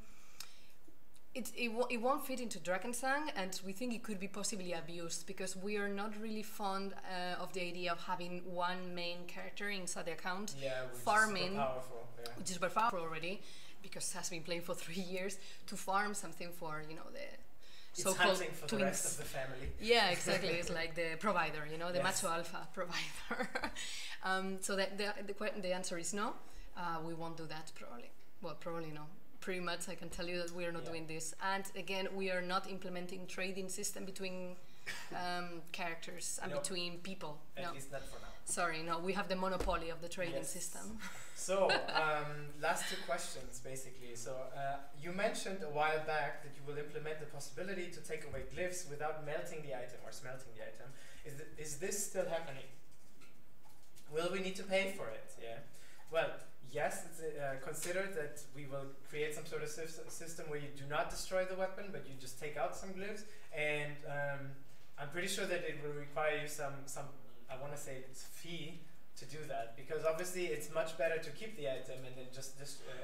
Speaker 2: it won't fit into Drakensang, and we think it could be possibly abused because we are not really fond of the idea of having one main character inside the account, farming, which is super powerful already, because it has been playing for 3 years, to farm something for, you know, the so-called
Speaker 1: hunting for
Speaker 2: twins.
Speaker 1: The rest of the family.
Speaker 2: Yeah, exactly. It's like the provider, you know, the macho alpha provider. So the answer is no. We won't do that probably. Well, probably no. Pretty much I can tell you that we are not doing this. And again, we are not implementing trading system between characters and between people.
Speaker 1: At least not for now.
Speaker 2: Sorry, no. We have the monopoly of the trading system.
Speaker 1: So, last 2 questions, basically. So, you mentioned a while back that you will implement the possibility to take away glyphs without melting the item or smelting the item. Is this still happening? Will we need to pay for it? Yeah. Well, yes, it's considered that we will create some sort of system where you do not destroy the weapon, but you just take out some glyphs. And I'm pretty sure that it will require you some I want to say it's fee to do that, because obviously it's much better to keep the item and then just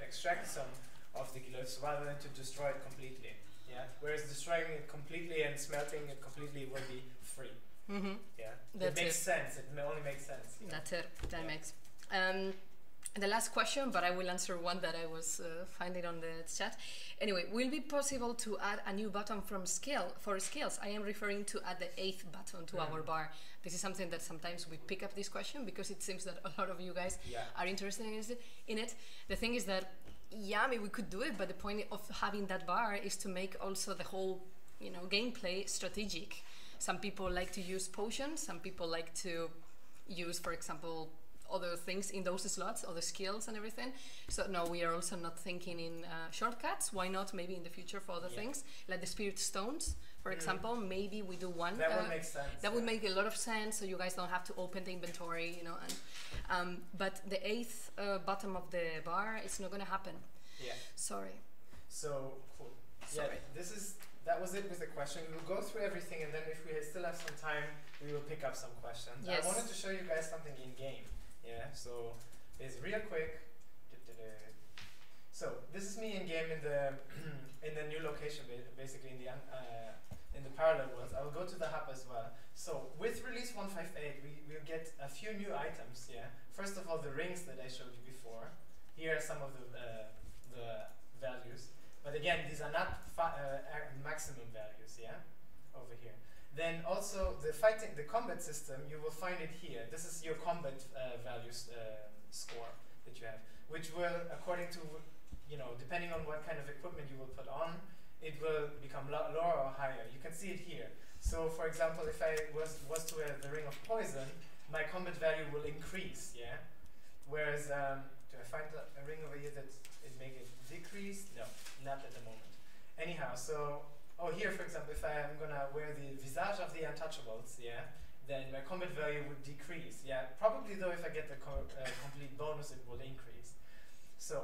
Speaker 1: extract some of the glyphs rather than to destroy it completely. Yeah. Whereas destroying it completely and smelting it completely will be free. Yeah. It makes sense. It only makes sense.
Speaker 2: That's it. That makes. The last question, but I will answer one that I was finding on the chat. Anyway, will it be possible to add a new button for skills? I am referring to add the 8th button to our bar. This is something that sometimes we pick up this question because it seems that a lot of you guys are interested in it. The thing is that, yeah, I mean, we could do it, but the point of having that bar is to make also the whole, gameplay strategic. Some people like to use potions. Some people like to use, for example, other things in those slots, other skills and everything. So no, we are also not thinking in shortcuts. Why not maybe in the future for other things, like the spirit stones, for example. Maybe we do one.
Speaker 1: That would make sense.
Speaker 2: That would make a lot of sense, so you guys don't have to open the inventory, And, but the 8th bottom of the bar, it's not going to happen.
Speaker 1: Yeah.
Speaker 2: Sorry.
Speaker 1: So cool.
Speaker 2: Sorry.
Speaker 1: Yeah, that was it with the question. We will go through everything, and then if we still have some time, we will pick up some questions.
Speaker 2: Yes.
Speaker 1: I wanted to show you guys something in game. Yeah, so it's real quick. So this is me in game in the new location, basically in the parallel worlds. I will go to the hub as well. So with release 158, we'll get a few new items. Yeah. First of all, the rings that I showed you before. Here are some of the values, but again, these are not maximum values. Yeah, over here. Then also the combat system, you will find it here. This is your combat values score that you have, which will, according to, depending on what kind of equipment you will put on, it will become lower or higher. You can see it here. So, for example, if I was to wear the ring of poison, my combat value will increase. Yeah. Whereas, do I find a ring over here that it make it decrease? No, not at the moment. Anyhow, so. Oh, here, for example, if I am gonna wear the visage of the untouchables, then my combat value would decrease. Yeah, probably though, if I get the complete bonus, it will increase. So,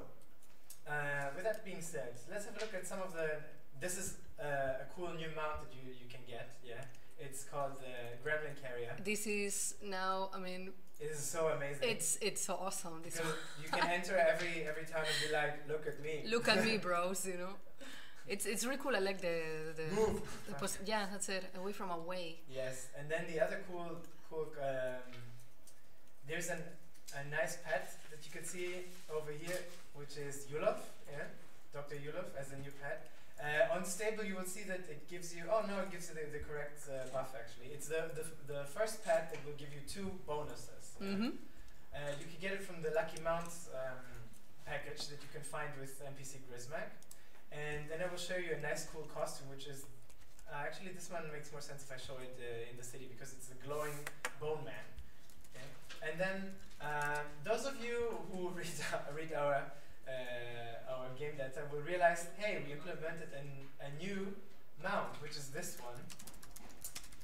Speaker 1: with that being said, let's have a look at some of the. This is a cool new mount that you can get. Yeah, it's called the Gremlin Carrier.
Speaker 2: This is now. I mean.
Speaker 1: It is so amazing.
Speaker 2: It's so awesome. This
Speaker 1: you can enter every time and be like, look at me.
Speaker 2: Look at me, bros. It's really cool. I like the yeah, that's it. Away from away.
Speaker 1: Yes, and then the other cool there's a nice pet that you can see over here, which is Yulov, Dr. Yulov as a new pet. On stable, you will see that it gives you. Oh no, it gives you the correct buff actually. It's the first pet that will give you 2 bonuses. You can get it from the Lucky Mounts package that you can find with NPC Grismac. And then I will show you a nice cool costume, which is actually this one makes more sense if I show it in the city, because it's the glowing bone man. Okay? And then those of you who read our game data will realize, hey, we implemented a new mount, which is this one.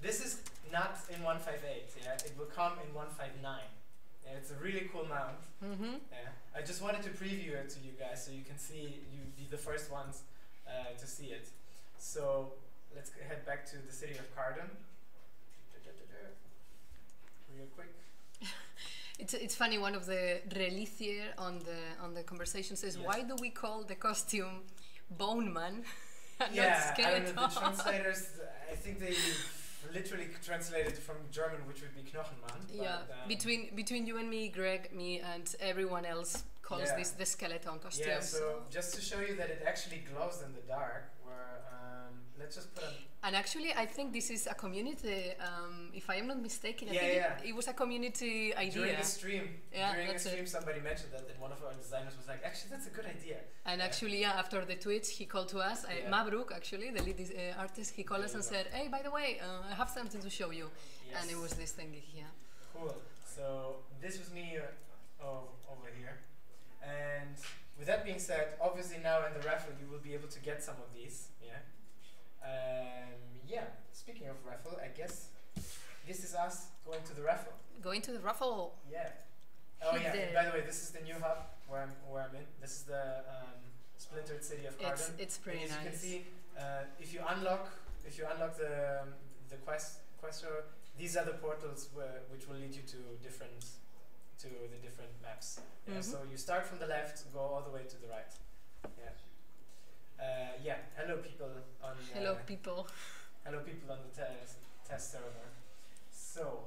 Speaker 1: This is not in 158. Yeah, it will come in 159. Yeah, it's a really cool mount. Yeah, I just wanted to preview it to you guys so you can see, you be the first ones to see it. So let's head back to the city of Cardon. Real quick.
Speaker 2: It's funny. One of the relicier on the conversation says, "Why do we call the costume Bone Man and not Skeleton?"
Speaker 1: I don't know, the translators. I think they literally translated from German, which would be Knochenmann.
Speaker 2: Yeah, between you and me, Greg, me, and everyone else calls this the skeleton costume.
Speaker 1: Yeah, so just to show you that it actually glows in the dark, where let's just put on.
Speaker 2: And actually, I think this is a community. If I am not mistaken, I think it was a community idea.
Speaker 1: During the stream, somebody mentioned that, and one of our designers was like, "Actually, that's a good idea."
Speaker 2: And actually, after the tweets, he called to us. Mabruk, actually, the lead artist, he called us and said, "Hey, by the way, I have something to show you." Yes. And it was this thing here.
Speaker 1: Cool. So this was me over here. And with that being said, obviously now in the raffle, you will be able to get some of these. Speaking of raffle, I guess this is us going to the raffle.
Speaker 2: Going to the raffle.
Speaker 1: Yeah. Oh yeah. And by the way, this is the new hub where I'm in. This is the splintered city of Cardon.
Speaker 2: It's pretty nice.
Speaker 1: As you can see, if you unlock the quest quite sure. These are the portals which will lead you to the different maps. Yeah, so you start from the left, go all the way to the right. Yeah. Hello people on.
Speaker 2: Hello people.
Speaker 1: Hello people on the test server. So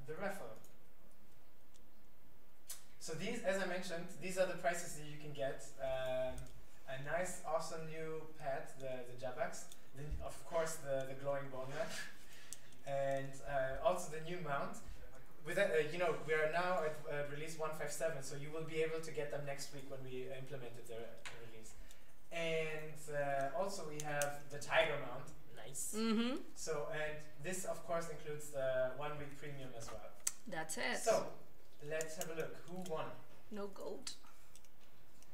Speaker 1: the raffle. So these, as I mentioned, these are the prices that you can get. A nice, awesome new pet, the Jabax. Of course, the glowing bone man, and also the new mount. With that, we are now at release 157, so you will be able to get them next week when we implemented the release. And also we have the tiger mount. Nice. So, and this of course includes the 1 week premium as well.
Speaker 2: That's it.
Speaker 1: So let's have a look. Who won?
Speaker 2: No gold.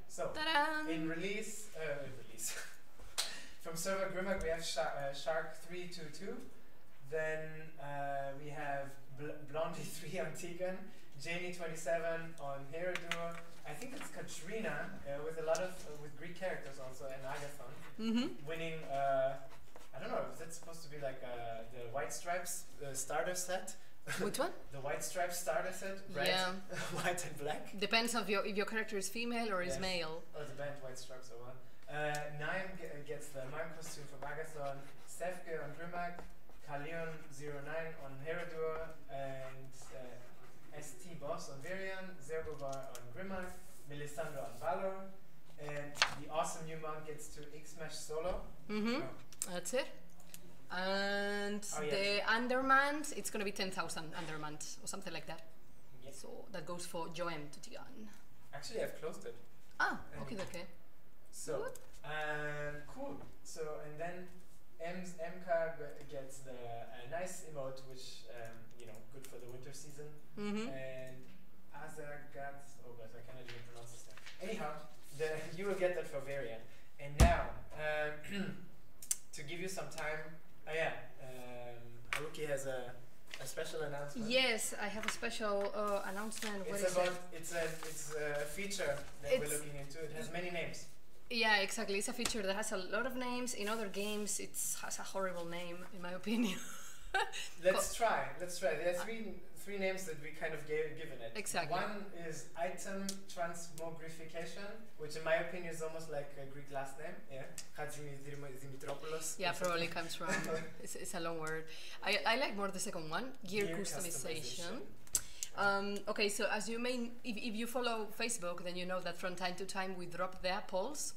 Speaker 1: So in release from server Grimmack we have Shark 322. Then we have Blondie 3 on Tegan, Janie 27 on Heradur. I think it's Katrina with a lot of with Greek characters also, and Agathon winning. I don't know. Is that supposed to be like the White Stripes starter set?
Speaker 2: Which one?
Speaker 1: The White Stripes starter set, red, white and black.
Speaker 2: Depends if your character is female or is male.
Speaker 1: Oh, the band White Stripes or what? Naim gets the mime costume from Agathon, Stefke on Grimmack, Kalion 09 on Heradur, and ST Boss on Virion, Zergobar on Grimmack, Melisandre on Valor, and the awesome new mount gets to X-Smash solo.
Speaker 2: That's it. And the Undermant, it's going to be 10,000 Undermant or something like that. Yes. So that goes for Joem to Tian.
Speaker 1: Actually, I've closed it.
Speaker 2: Ah, okay.
Speaker 1: So, cool. So, and then MK gets the nice emote, which, good for the winter season. And Azagat, oh gosh, I cannot even pronounce this name. Anyhow, you will get that for Varian. And now, to give you some time, Haruki has a special announcement.
Speaker 2: Yes, I have a special announcement.
Speaker 1: It's a feature that we're looking into. It has many names.
Speaker 2: Yeah, exactly. It's a feature that has a lot of names. In other games, it has a horrible name, in my opinion.
Speaker 1: Let's try. There are three names that we kind of given it.
Speaker 2: Exactly.
Speaker 1: One is item transmogrification, which in my opinion is almost like a Greek last name. Yeah, Dimitropoulos.
Speaker 2: Yeah, probably comes from. It's a long word. I like more the second one, gear customization. Okay, so as you may, if you follow Facebook, then you know that from time to time we drop their polls.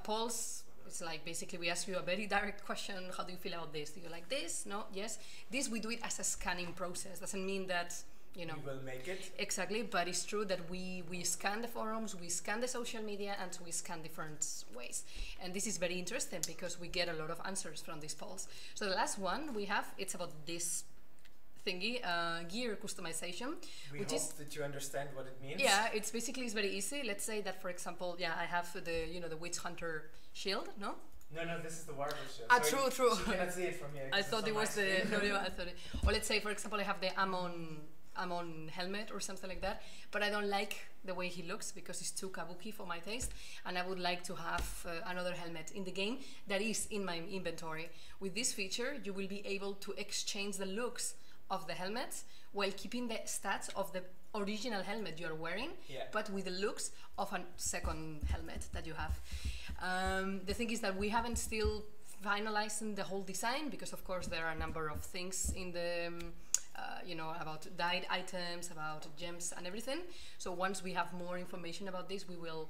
Speaker 2: Polls, it's like basically we ask you a very direct question. How do you feel about this? Do you like this? No? Yes? This we do it as a scanning process. Doesn't mean that, we
Speaker 1: will make it.
Speaker 2: Exactly, but it's true that we scan the forums, we scan the social media, and we scan different ways. And this is very interesting because we get a lot of answers from these polls. So the last one we have, it's about this thingy, gear customization.
Speaker 1: We hope that you understand what it means.
Speaker 2: Yeah, it's very easy. Let's say that, for example, I have the Witch Hunter shield, no?
Speaker 1: No, this is the Warrior shield.
Speaker 2: True.
Speaker 1: You cannot see it from here.
Speaker 2: I thought it was the. I thought it. Or let's say, for example, I have the Ammon helmet or something like that, but I don't like the way he looks because it's too kabuki for my taste, and I would like to have another helmet in the game that is in my inventory. With this feature, you will be able to exchange the looks of the helmets while keeping the stats of the original helmet you are wearing, but with the looks of a second helmet that you have. The thing is that we haven't still finalized the whole design because of course there are a number of things in the about dyed items, about gems and everything. So once we have more information about this, we will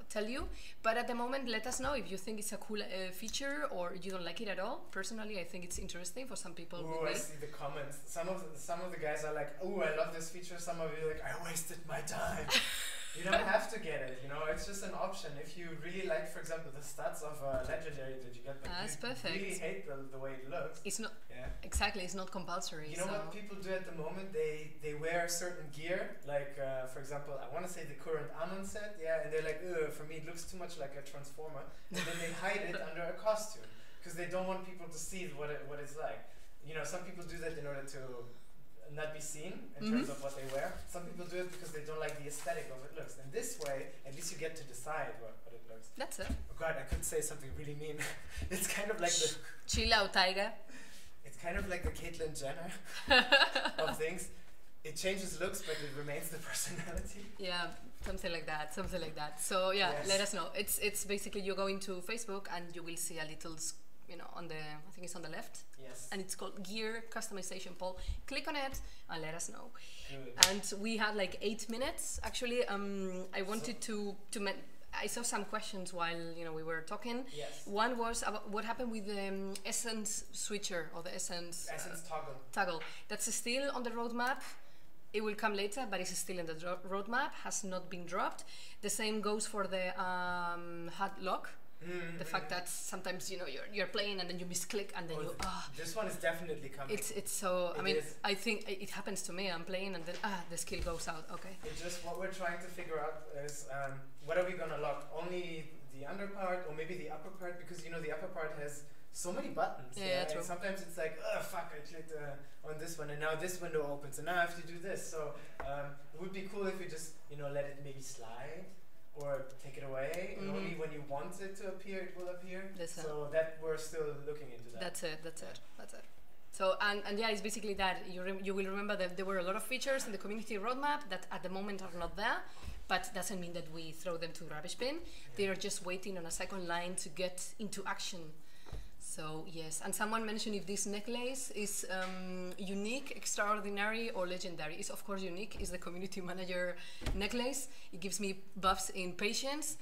Speaker 2: tell you. But at the moment, let us know if you think it's a cool feature or you don't like it at all. Personally, I think it's interesting for some people.
Speaker 1: Ooh, I see the comments. Some of the guys are like, "Ooh, I love this feature." Some of you are like, "I wasted my time." You don't have to get it. It's just an option. If you really like, for example, the stats of a legendary that you get, but
Speaker 2: that's perfect.
Speaker 1: Really hate the way it looks.
Speaker 2: It's not exactly. It's not compulsory.
Speaker 1: You know what people do at the moment? They wear certain gear, like for example, I want to say the current Ammon set, and they're like, "Ugh, for me it looks too much like a transformer," and then they hide it under a costume because they don't want people to see what it's like. Some people do that in order to not be seen in terms of what they wear. Some people do it because they don't like the aesthetic of it looks. And this way, at least you get to decide what it looks.
Speaker 2: That's it.
Speaker 1: Oh God, I could say something really mean. It's kind of like the...
Speaker 2: Chill out, Tiger.
Speaker 1: It's kind of like the Caitlyn Jenner of things. It changes looks, but it remains the personality.
Speaker 2: Yeah, something like that, something like that. So yeah,
Speaker 1: Yes.
Speaker 2: let us know. It's basically you go into Facebook and you will see a little, you know, on the, I think it's on the left,
Speaker 1: Yes.
Speaker 2: and it's called Gear Customization Poll. Click on it and let us know.
Speaker 1: Good.
Speaker 2: And we had like 8 minutes actually. I wanted to I saw some questions while we were talking.
Speaker 1: Yes.
Speaker 2: One was about what happened with the essence switcher or the essence toggle. That's still on the roadmap. It will come later, but it's still in the roadmap. Has not been dropped. The same goes for the hard lock. The fact that sometimes you're playing and then you misclick and then
Speaker 1: This one is definitely coming.
Speaker 2: It's so.
Speaker 1: It is.
Speaker 2: I think it happens to me. I'm playing and then the skill goes out. Okay.
Speaker 1: It's just what we're trying to figure out is what are we gonna lock? Only the under part or maybe the upper part, because the upper part has so many buttons.
Speaker 2: Yeah, true.
Speaker 1: And sometimes it's like, oh fuck, I clicked on this one and now this window opens and now I have to do this. So it would be cool if we just let it maybe slide or take it away, and only when you want it to appear, it will appear. So that we're still looking into that.
Speaker 2: That's it. So and yeah, it's basically that. You will remember that there were a lot of features in the community roadmap that at the moment are not there, but doesn't mean that we throw them to rubbish bin. They are just waiting on a second line to get into action. So yes, and someone mentioned if this necklace is unique, extraordinary, or legendary. It's of course unique. It's the community manager necklace. It gives me buffs in patience,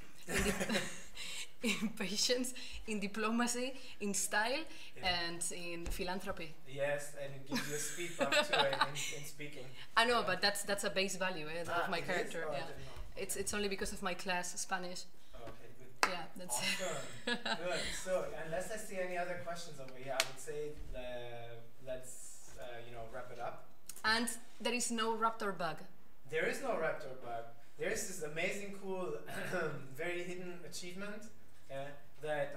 Speaker 2: in patience, in diplomacy, in style, and in philanthropy.
Speaker 1: Yes, and it gives you a speed buff too in speaking.
Speaker 2: I know, but that's a base value of my character.
Speaker 1: Oh,
Speaker 2: Yeah, it's only because of my class Spanish. Yeah, that's
Speaker 1: awesome. Good. So, unless I see any other questions over here, I would say let's wrap it up.
Speaker 2: And there is no raptor bug.
Speaker 1: There is no raptor bug. There is this amazing, cool, very hidden achievement that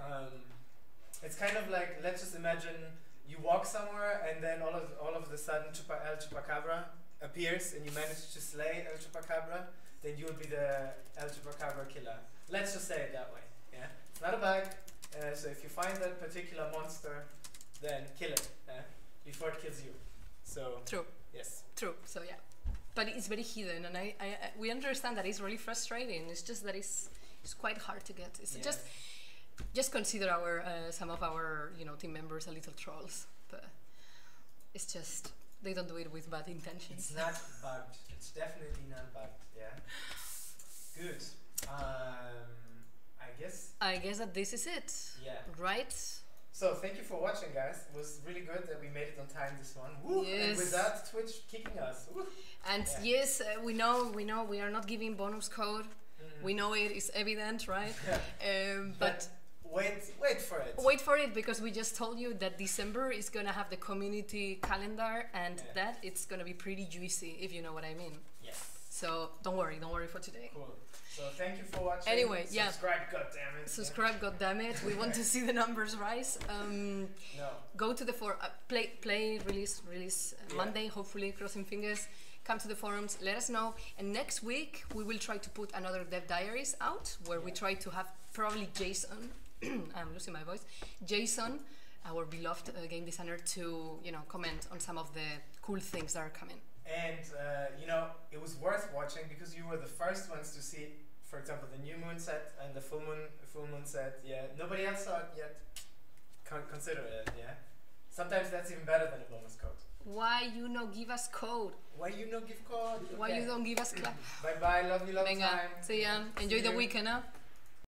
Speaker 1: it's kind of like, let's just imagine you walk somewhere and then all of a sudden El Chupacabra appears and you manage to slay El Chupacabra. Then you'll be the El Chupacabra killer. Let's just say it that way. Yeah, it's not a bug. So if you find that particular monster, then kill it before it kills you. So
Speaker 2: true.
Speaker 1: Yes.
Speaker 2: True. So yeah, but it's very hidden, and we understand that it's really frustrating. It's just that it's quite hard to get. It's just consider some of our team members a little trolls, but it's just they don't do it with bad intentions.
Speaker 1: It's not bugged. It's definitely not bugged. Yeah. Good. I guess
Speaker 2: that this is it.
Speaker 1: Yeah.
Speaker 2: Right?
Speaker 1: So thank you for watching, guys. It was really good that we made it on time this one. Woo!
Speaker 2: Yes.
Speaker 1: And without Twitch kicking us. Woo!
Speaker 2: And yes, we know we are not giving bonus code. We know it is evident, right? But
Speaker 1: wait for it.
Speaker 2: Wait for it, because we just told you that December is gonna have the community calendar, and that it's gonna be pretty juicy, if you know what I mean.
Speaker 1: Yes.
Speaker 2: So don't worry for today.
Speaker 1: Cool. So thank you for watching.
Speaker 2: Anyway,
Speaker 1: subscribe, goddammit.
Speaker 2: Subscribe, goddammit. We want to see the numbers rise.
Speaker 1: No.
Speaker 2: Go to the play release Monday, hopefully, crossing fingers. Come to the forums, let us know. And next week we will try to put another Dev Diaries out, where we try to have probably Jason. I'm losing my voice. Jason, our beloved game designer, to comment on some of the cool things that are coming.
Speaker 1: And it was worth watching because you were the first ones to see, for example, the new moon set and the full moon set. Yeah, nobody else saw it yet. Consider it. Yeah, sometimes that's even better than a bonus code.
Speaker 2: Why you no give us code?
Speaker 1: Why you no give code?
Speaker 2: Why you don't give us clap?
Speaker 1: Bye bye. Love you. Love
Speaker 2: Venga,
Speaker 1: time.
Speaker 2: see ya. Enjoy the weekend, huh?